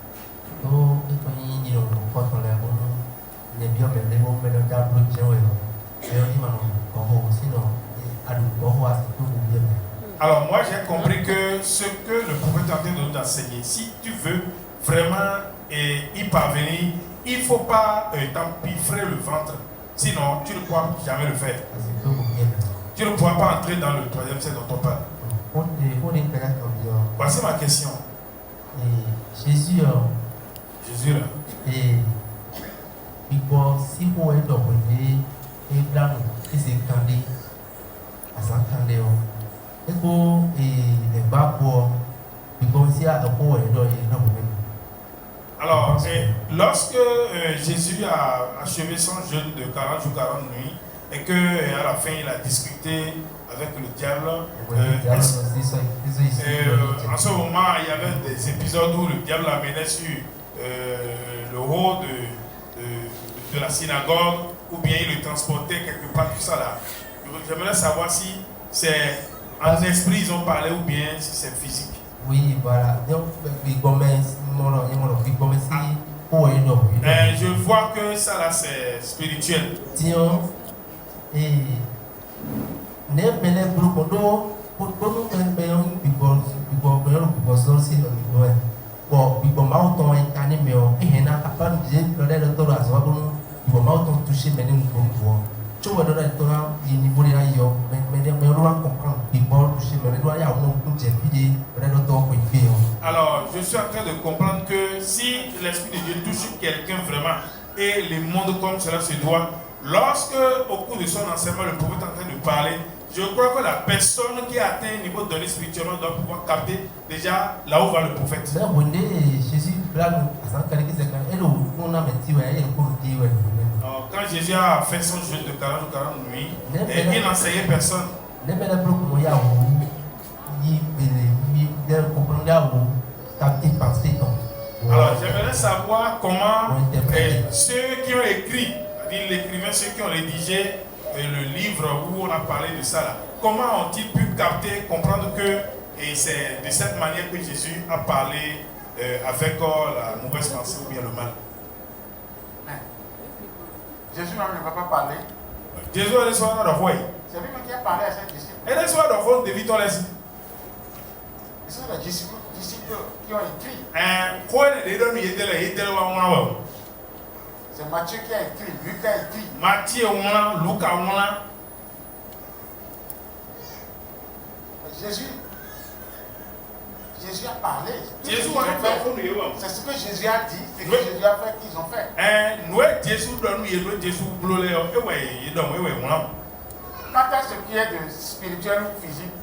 Speaker 2: Alors, moi j'ai compris que ce que le prophète est en train de nous enseigner, si tu veux vraiment y parvenir, il ne faut pas t'empiffrer le ventre. Sinon, tu ne pourras jamais le faire. Tu ne pourras pas entrer dans le troisième cercle dont on parle. Voici ma question.
Speaker 5: Jésus
Speaker 2: là.
Speaker 5: Et si vous êtes et blanc, et c'est candé, à ça candé, et vous et les bas pour si à pour et
Speaker 2: alors, lorsque Jésus a achevé son jeûne de 40 jours, 40 nuits, et qu'à la fin il a discuté avec le diable, en ce moment il y avait des épisodes où le diable amenait sur le haut de la synagogue, ou bien il le transportait quelque part, tout ça là. J'aimerais savoir si c'est en esprit ils ont parlé ou bien si c'est physique.
Speaker 5: Oui, voilà. Donc,
Speaker 2: je vois que ça là c'est spirituel. Alors, je suis en train de comprendre que si l'Esprit de Dieu touche quelqu'un vraiment et le monde comme cela se doit, lorsque au cours de son enseignement, le prophète est en train de parler, je crois que la personne qui a atteint un niveau donné spirituellement doit pouvoir capter déjà là où va le prophète. Quand Jésus a fait son jeûne de 40 ou 40 nuits, et il n'enseignait personne. Alors j'aimerais savoir comment ceux qui ont écrit, l'écrivain, ceux qui ont rédigé le livre où on a parlé de ça là, comment ont-ils pu capter, comprendre que c'est de cette manière que Jésus a parlé avec la mauvaise pensée ou bien le mal.
Speaker 1: Jésus même ne va pas parler.
Speaker 2: Jésus a reçu un roi.
Speaker 1: C'est lui qui a parlé à ses disciples.
Speaker 2: Et reçu un roi de Victor Leslie.
Speaker 1: Ce sont les disciples qui ont écrit. C'est Matthieu qui a écrit, Luc a écrit.
Speaker 2: Matthieu, Luc a
Speaker 1: Jésus a parlé.
Speaker 2: Jésus a
Speaker 1: fait. C'est ce que Jésus a dit, c'est ce que Jésus a fait qu'ils ont fait. Quant à ce qui est de spirituel ou physique,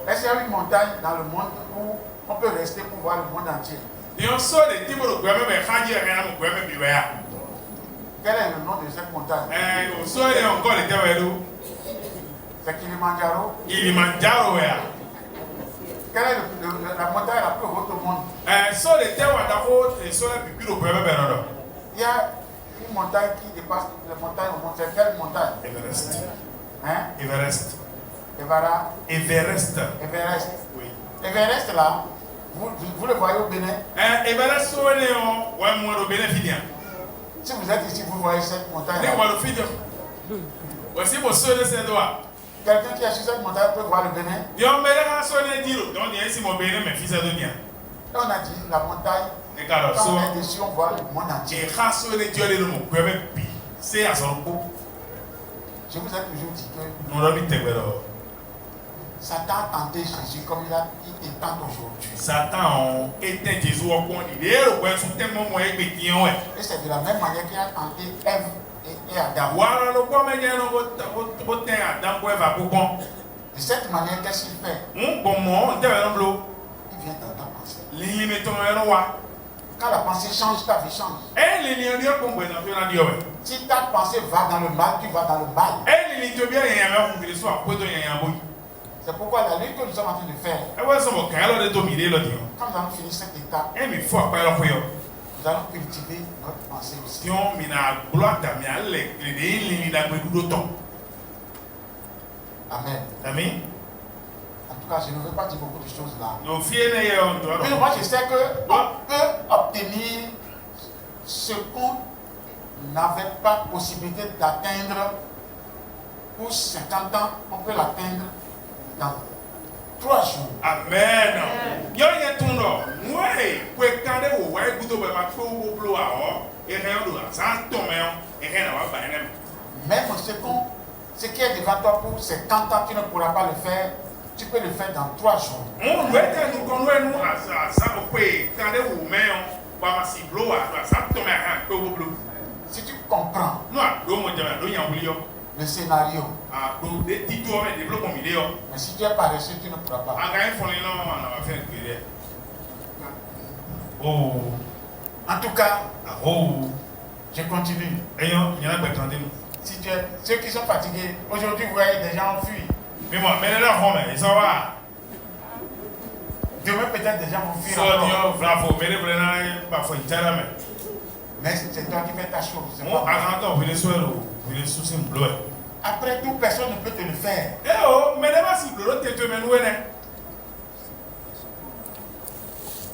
Speaker 1: est-ce qu'il y a une montagne dans le monde où on peut rester pour voir le monde entier? Quel est le nom de cette montagne? C'est Kilimanjaro. Quelle est la montagne la plus haute au monde? Il y a une montagne qui dépasse les montagnes au monde. C'est quelle montagne?
Speaker 2: Everest.
Speaker 1: Hein?
Speaker 2: Everest.
Speaker 1: Everest.
Speaker 2: Oui.
Speaker 1: Everest là, vous le voyez au Bénin?
Speaker 2: Everest,
Speaker 1: si vous êtes ici, vous voyez cette montagne là. Quelqu'un qui est sur cette montagne peut voir le Bénin. Et on a dit la montagne, quand on est dessus, on voit le monde entier. Je vous ai toujours dit que Satan a tenté Jésus comme il tente aujourd'hui.
Speaker 2: Satan était Jésus au coin. Et c'est
Speaker 1: de la même manière qu'il a tenté Ève et Adam. De cette manière, qu'est-ce qu'il fait? Il vient dans ta pensée. Quand la pensée change, ta vie change. Si ta pensée va dans le mal, tu vas dans le mal. C'est pourquoi la lutte que nous sommes en train de faire, quand nous allons finir cette étape, nous allons cultiver notre pensée aussi. Amen.
Speaker 2: Amen.
Speaker 1: En tout cas, je ne veux pas dire beaucoup de choses là. Mais moi, je sais qu'on peut obtenir ce qu'on n'avait pas possibilité d'atteindre pour 50 ans, on peut l'atteindre dans 3 jours.
Speaker 2: Amen.
Speaker 1: Même ce qui est devant toi pour 50 ans, tu ne pourras pas le faire. Tu peux le faire dans 3 jours. Si tu comprends le scénario, mais si tu es paresseux, tu ne pourras pas. En tout cas, je continue. Si tu es, ceux qui sont fatigués, aujourd'hui vous voyez des gens fuient. Demain peut-être des gens vont fuir encore. Mais c'est toi qui fais ta chose. Après tout, personne ne peut te le faire.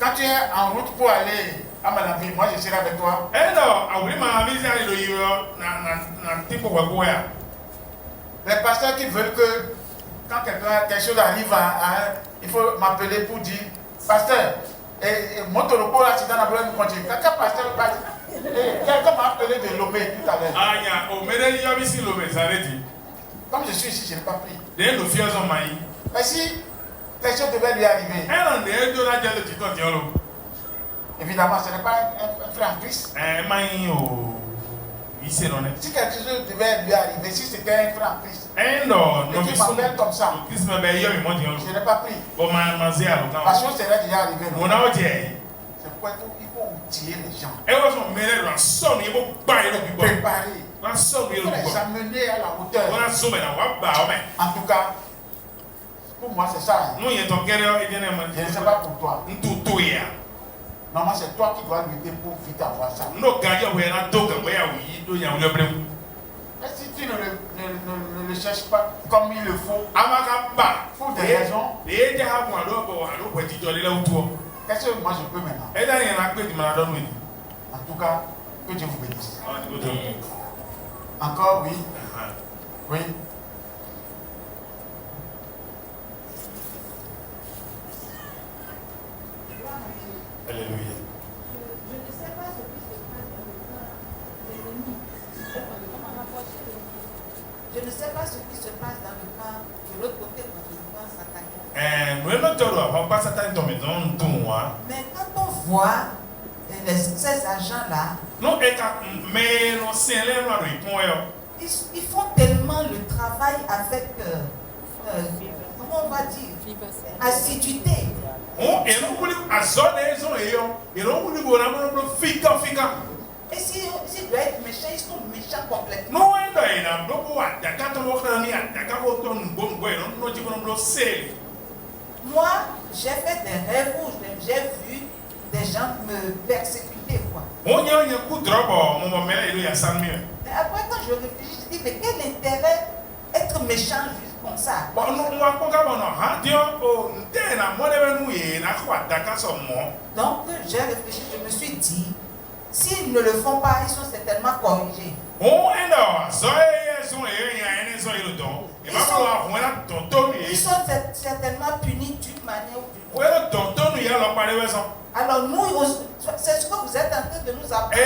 Speaker 1: Quand tu es en route pour aller à Malaville, moi je serai avec toi. Les pasteurs qui veulent que quand quelque chose arrive il faut m'appeler pour dire pasteur, mon taureau là, c'est dans la boîte de continuer. Quand pasteur passe, quelqu'un m'a appelé de Lomé tout à l'heure. Comme je suis ici, je n'ai pas pris. Mais si quelque chose devait lui arriver, évidemment, ce n'est pas un frère en Christ. Si quelque chose devait lui arriver, si c'était un frère en Christ, et tu m'appelles comme ça, je n'ai pas pris. Parce que c'est déjà arrivé. C'est pourquoi il faut outiller les gens. Préparer. Il faut les amener à la hauteur. En tout cas, pour moi c'est ça. Je ne sais pas pour toi. Normalement, c'est toi qui dois lutter pour vite avoir ça. Et si tu ne le cherches pas comme il le faut, pour des raisons, qu'est-ce que moi je peux maintenant? En tout cas, que Dieu vous bénisse. Encore, oui. Oui.
Speaker 2: Alléluia.
Speaker 3: Je ne sais pas ce qui se passe dans le camp ennemi. Je ne sais pas ce qui se passe dans le camp de l'autre côté, dans le camp satanique. Mais quand on voit ces agents-là, ils font tellement le travail avec, comment on va dire, assiduité. Et s'ils doivent être méchants, ils sont méchants complètement. Moi, j'ai fait des rêves où j'ai vu des gens me persécuter, quoi. Mais après, quand je réfléchis, je dis, mais quel intérêt être méchant juste comme ça? Donc, j'ai réfléchi, je me suis dit, s'ils ne le font pas, ils sont certainement corrigés. Ils sont certainement punis d'une manière ou d'une autre. Alors nous, c'est ce que vous êtes en train de nous apprendre.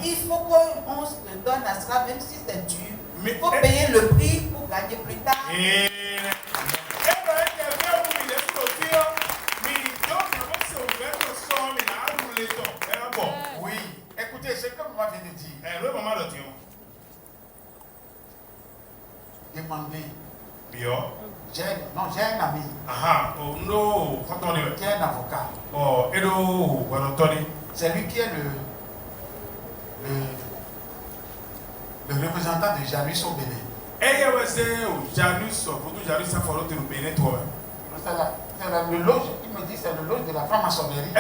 Speaker 3: Il faut qu'on se donne à cela, même si c'est dur. Il faut payer le prix pour gagner plus tard.
Speaker 1: Oui, écoutez, ce que moi
Speaker 2: Bio.
Speaker 1: J'ai un ami.
Speaker 2: Aha, oh no, quand on est.
Speaker 1: Qui est un avocat.
Speaker 2: Oh, Edo, Wanotoni.
Speaker 1: C'est lui qui est le représentant de Janus au Bénin.
Speaker 2: Et il y a Janus, votre Janus, ça faut le Bénin, toi.
Speaker 1: C'est le loge, il me dit c'est le loge de la franc-maçonnerie.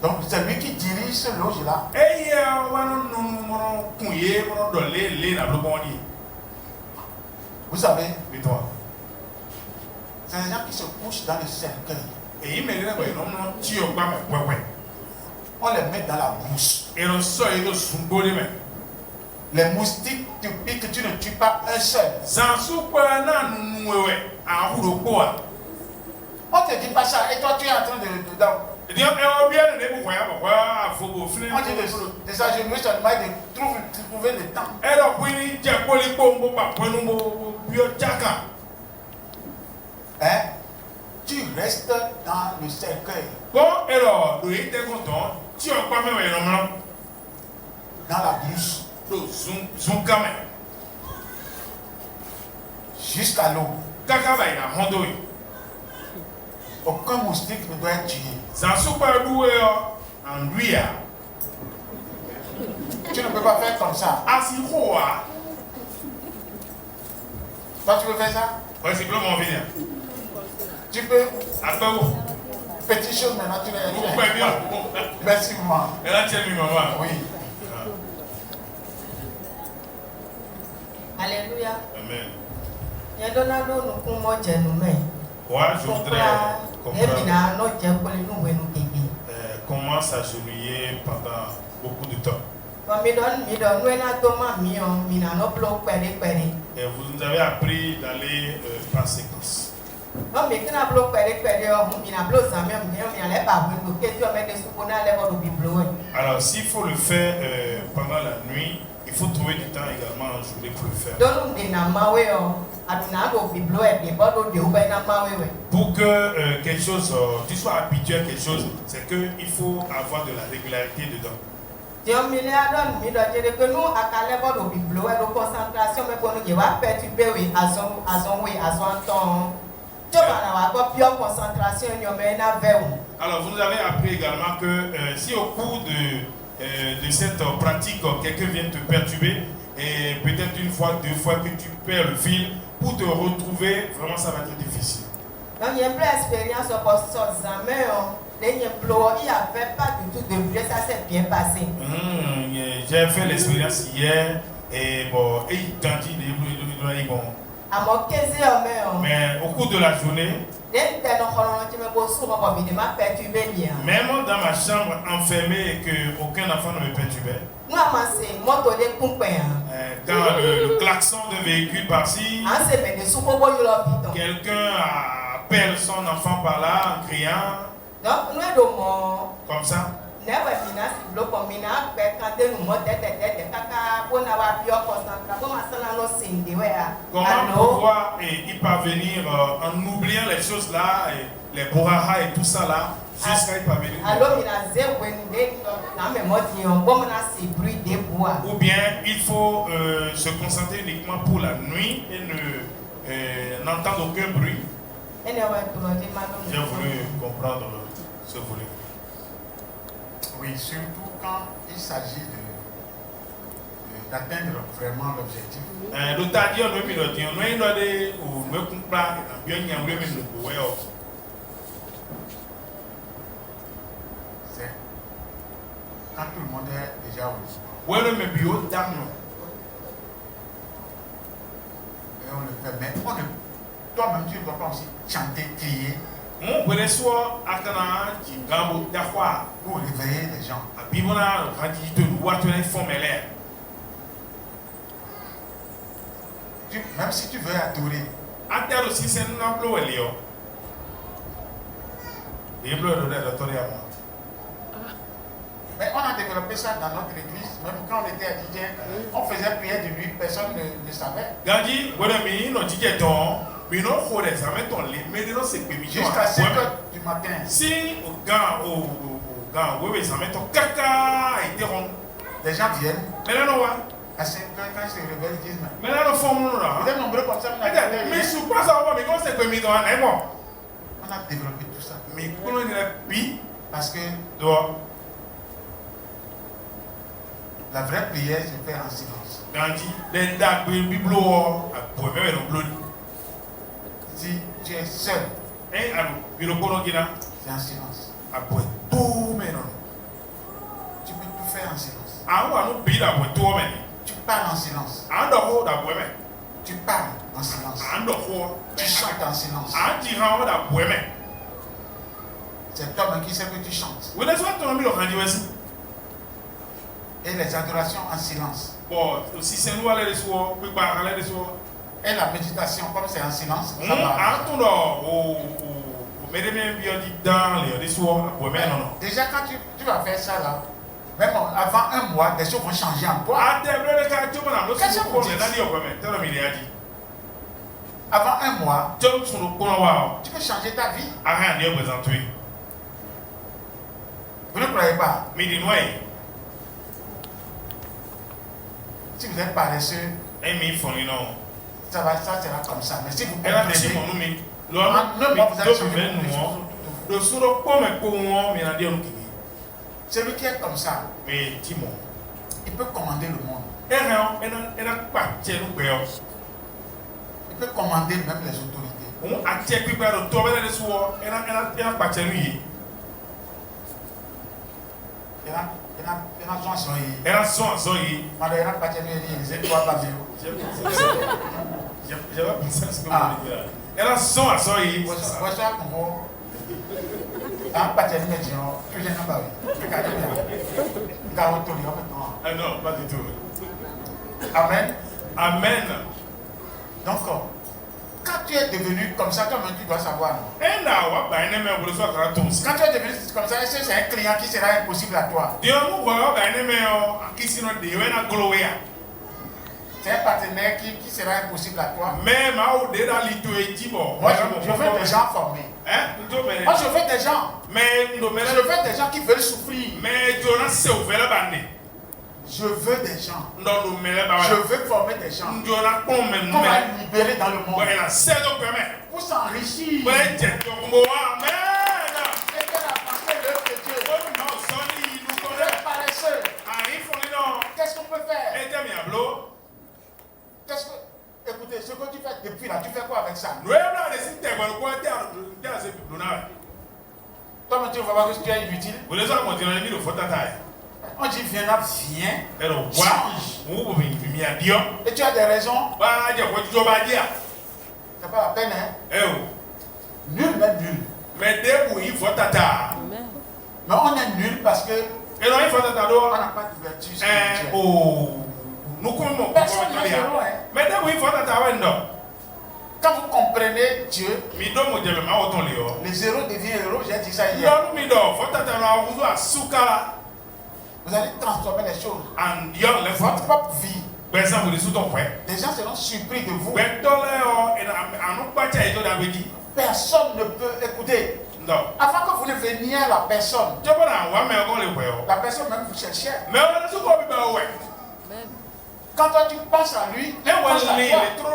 Speaker 1: Donc c'est lui qui dirige ce loge-là. Vous savez, c'est des gens qui se couchent dans le cercueil. On les met dans la bouche. Les moustiques te piquent que tu ne tues pas un seul. On te dit pas ça et toi tu es en train de on dit de s'agenouiller seulement et de trouver le temps. Hein? Tu restes dans le cercueil. Dans la bouche. Jusqu'à l'eau. Aucun moustique ne doit être tué. Tu ne peux pas faire comme ça. Toi, tu veux faire ça? Tu peux. Petite chose maintenant, tu vas. Merci, maman. Oui.
Speaker 3: Alléluia.
Speaker 2: Amen.
Speaker 3: Moi,
Speaker 2: je voudrais comment s'agenouiller pendant beaucoup de temps. Et vous nous avez appris d'aller par séquence. Alors, s'il faut le faire pendant la nuit, il faut trouver du temps également en journée pour le faire. Pour que quelque chose, tu sois habitué à quelque chose, c'est qu'il faut avoir de la régularité dedans. Alors vous nous avez appris également que si au cours de cette pratique, quelqu'un vient te perturber, et peut-être une fois, deux fois que tu perds le fil, pour te retrouver, vraiment ça va être difficile.
Speaker 3: Donc il y a une expérience pour ça, mais il n'y avait pas du tout de bruit, ça s'est bien passé.
Speaker 2: J'ai fait l'expérience hier et bon, et il grandit bon. Mais au cours de la journée, même dans ma chambre enfermée et qu'aucun enfant ne me perturbait, quand le klaxon de véhicule par-ci, quelqu'un appelle son enfant par là en criant, comme ça. Comment pouvoir y parvenir en oubliant les choses là, et les bourrahas et tout ça là, jusqu'à y parvenir? Ou bien il faut se concentrer uniquement pour la nuit et n'entendre aucun bruit. J'ai voulu comprendre ce volet.
Speaker 1: Oui, surtout quand il s'agit d'atteindre vraiment l'objectif. C'est quand tout le monde est déjà au et on le fait, mais toi-même tu ne dois pas aussi chanter, crier.
Speaker 2: Pour
Speaker 1: réveiller les gens. Même si tu veux adorer. Mais on a développé ça dans notre église. Même quand on était à DJ, on faisait prière de nuit, personne ne savait. Jusqu'à 5 heures du matin.
Speaker 2: Si les gens viennent,
Speaker 1: Quand je se réveille, ils disent,
Speaker 2: mais là, le fond,
Speaker 1: vous êtes nombreux comme ça,
Speaker 2: mais je suis pas ça, mais comment c'est que mis dans un bon?
Speaker 1: On a développé tout ça.
Speaker 2: Mais comment on dirait, oui,
Speaker 1: Parce que
Speaker 2: toi,
Speaker 1: la vraie prière se fait en silence.
Speaker 2: Gandhi, les dates, les bibelots, pour même le bleu.
Speaker 1: Si tu es seul,
Speaker 2: Et alors, le colon qui là,
Speaker 1: c'est en silence.
Speaker 2: après tout, mais non.
Speaker 1: Tu peux tout faire en silence.
Speaker 2: Ah, on va nous payer d'après tout, mais.
Speaker 1: Tu parles en silence.
Speaker 2: En dehors d'après, mais.
Speaker 1: Tu parles en silence.
Speaker 2: En dehors.
Speaker 1: Tu chantes en silence.
Speaker 2: En tirant d'après, mais.
Speaker 1: C'est toi qui sais que tu chantes.
Speaker 2: Vous laissez ton ami le rendu aussi.
Speaker 1: Et les adorations en silence.
Speaker 2: Bon, si c'est nous aller les soirs, puis par aller les soirs.
Speaker 1: Et la méditation, comme c'est en silence, ça
Speaker 2: En
Speaker 1: va.
Speaker 2: tout cas, au médecin bien dit dans les soirs, après, mais non, non.
Speaker 1: Déjà, quand tu vas faire ça là, même avant un mois, des choses vont changer en toi.
Speaker 2: Ah, t'es vrai, le cas, tu vas dans le
Speaker 1: Qu'est-ce que vous dites? Avant un mois, tu peux changer ta vie. Vous ne croyez pas? Si vous êtes paresseux, ça sera comme ça. Mais si vous comprenez, celui qui est comme ça, il peut commander le monde. Il peut commander même les autorités. Il y a
Speaker 2: non, pas du tout.
Speaker 1: Amen.
Speaker 2: Amen.
Speaker 1: Donc, quand tu es devenu comme ça, toi-même tu dois savoir. Quand tu es devenu comme ça, c'est un client qui sera impossible à toi. C'est un partenaire qui sera impossible à toi. Moi, je veux des gens formés. Moi, je veux des gens. Je veux des gens qui veulent souffrir. Je veux des gens. Je veux former des gens. Qu'on va libérer dans le monde. Pour s'enrichir. Et que la pensée de Dieu. Vous êtes paresseux. Qu'est-ce qu'on peut faire? Écoutez, ce que tu fais depuis là, tu fais quoi avec ça? Toi, tu vas voir que tu es inutile. On dit viens là, viens. Change. Et tu as des raisons. C'est pas la peine, hein? Nul, mais nul. Mais on est nul parce que on n'a pas d'ouverture spirituelle. Personne n'est zéro, hein? Quand vous comprenez Dieu, le zéro devient héros, j'ai dit ça hier. Vous allez transformer les choses. Votre propre vie. Les gens seront surpris de vous. Personne ne peut écouter. Avant que vous ne veniez à la personne, la personne même vous cherchait. Quand toi tu penses à lui, il pense à toi.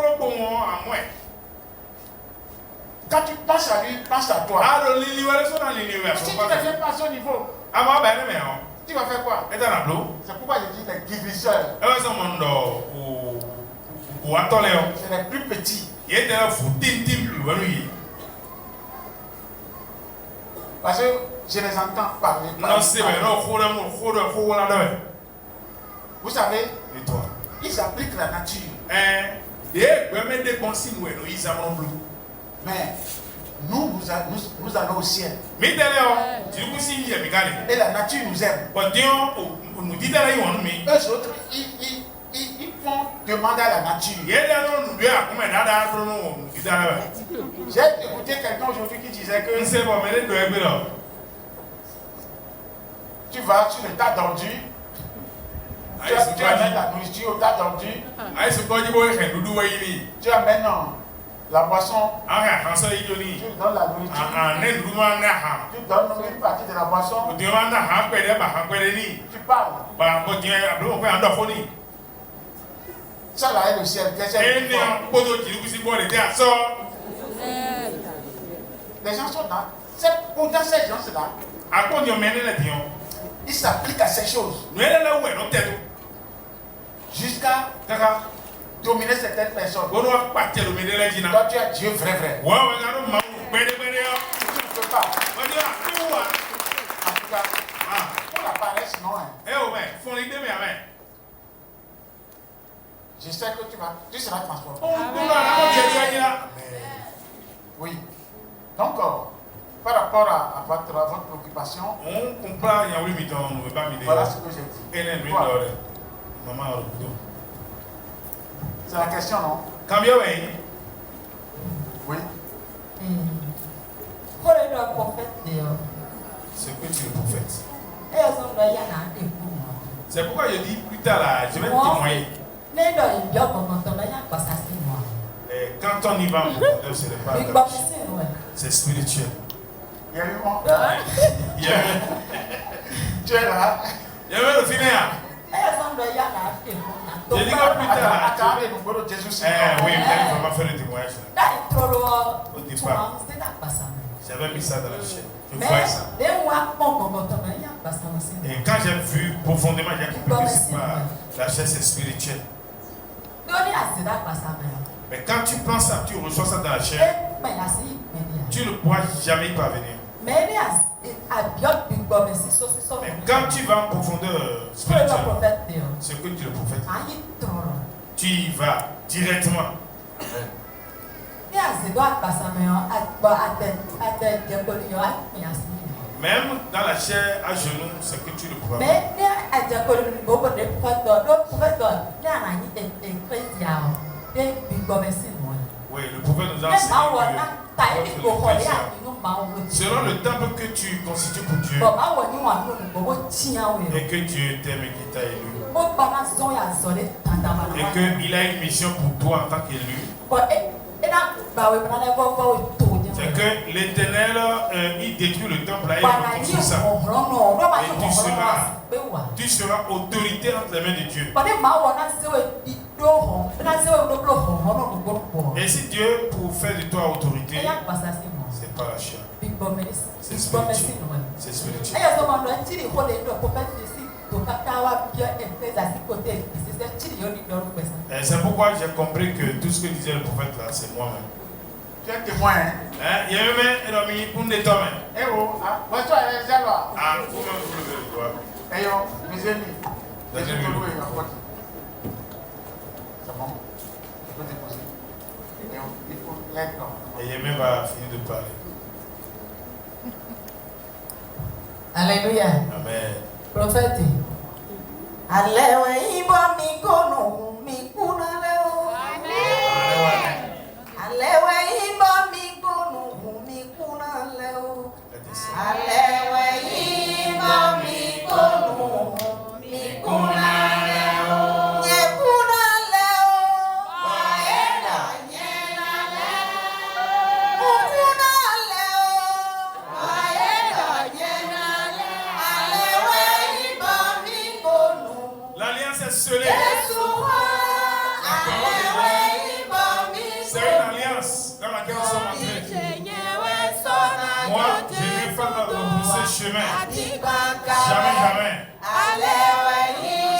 Speaker 1: Quand tu penses à lui, il pense à toi. Mais si tu ne viens pas à son niveau, tu vas faire quoi? C'est pourquoi je dis les guérisseurs. C'est les plus petits. Parce que je les entends parler. Vous savez, ils appliquent la nature. Mais nous allons au ciel. Et la nature nous aime. Eux autres, ils font demander à la nature. J'ai écouté quelqu'un aujourd'hui qui disait que tu vas sur le tas d'ordures, tu amènes la nourriture au tas d'ordures, tu amènes la boisson, tu donnes la nourriture, tu donnes une partie de la boisson, tu parles. Ça là est le ciel. Les gens sont là. Pourtant ces gens-là, ils s'appliquent à ces choses. Jusqu'à dominer certaines personnes. Toi tu as Dieu vrai. Tu ne peux pas. En tout cas, pour la paresse, non. Je sais que tu seras transporté. Oui. Donc, par rapport à votre préoccupation, voilà ce que j'ai dit. C'est la question, non? Oui.
Speaker 2: C'est que tu es prophète. C'est pourquoi je dis plus tard là, je vais te témoigner. Quand on y va, ce n'est pas c'est spirituel.
Speaker 1: Il y a eu mon. Tu es là.
Speaker 2: Il y avait le finir. Je dis que plus tard là. Oui, vous allez vraiment faire le témoignage. Au départ, j'avais mis ça dans la chaîne. Je voyais ça. Et quand j'ai vu profondément, j'ai compris que c'est pas la chaîne, c'est spirituel. Mais quand tu prends ça, tu reçois ça dans la chaîne, tu ne pourras jamais y parvenir. Mais quand tu vas en profondeur spirituelle, c'est que tu es le prophète. Tu y vas directement. Même dans la chair à genoux, c'est que tu le pourras. Oui, le prophète nous a enseigné selon le temple que tu constitues pour Dieu et que Dieu t'aime et qu'il t'a élu et qu'il a une mission pour toi en tant qu'élu, c'est que l'Éternel il détruit le temple là et il reconstruit ça. Et tu seras autorité entre les mains de Dieu. Et si Dieu pour faire de toi autorité, c'est pas la chair. C'est spirituel. C'est spirituel. Et c'est pourquoi j'ai compris que tout ce que disait le prophète là, c'est moi-même.
Speaker 1: Tu es témoin, hein?
Speaker 2: Il y a même un homme qui est témoin.
Speaker 1: Eh oh, voici les zèles.
Speaker 2: Ah, vous-même, vous levez le doigt.
Speaker 1: Eh oh, mes amis. C'est bon. Je peux déposer. Il faut l'être.
Speaker 2: Et Yémé va finir de parler.
Speaker 3: Alléluia.
Speaker 2: Amen.
Speaker 3: Prophète. Alewe ibo mi kono mi kuna leo.
Speaker 2: Amen.
Speaker 3: Alewe ibo mi kono mi kuna leo. Alewe ibo mi kono mi kuna leo. Nye kuna leo. Waenda nyena leo. Kuna leo. Waenda nyena leo. Alewe ibo mi kono.
Speaker 2: L'alliance est scellée. C'est une alliance dans laquelle nous sommes entrés. Moi, je n'ai pas rebroussé chemin. Jamais.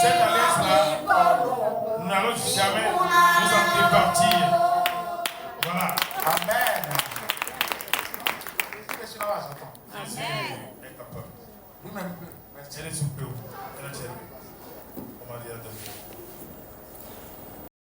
Speaker 2: Cette alliance-là, nous n'allons jamais nous en départir. Voilà.
Speaker 1: Amen.
Speaker 2: Jésus est capable.
Speaker 1: Lui-même.
Speaker 2: Elle est sous peu. Elle est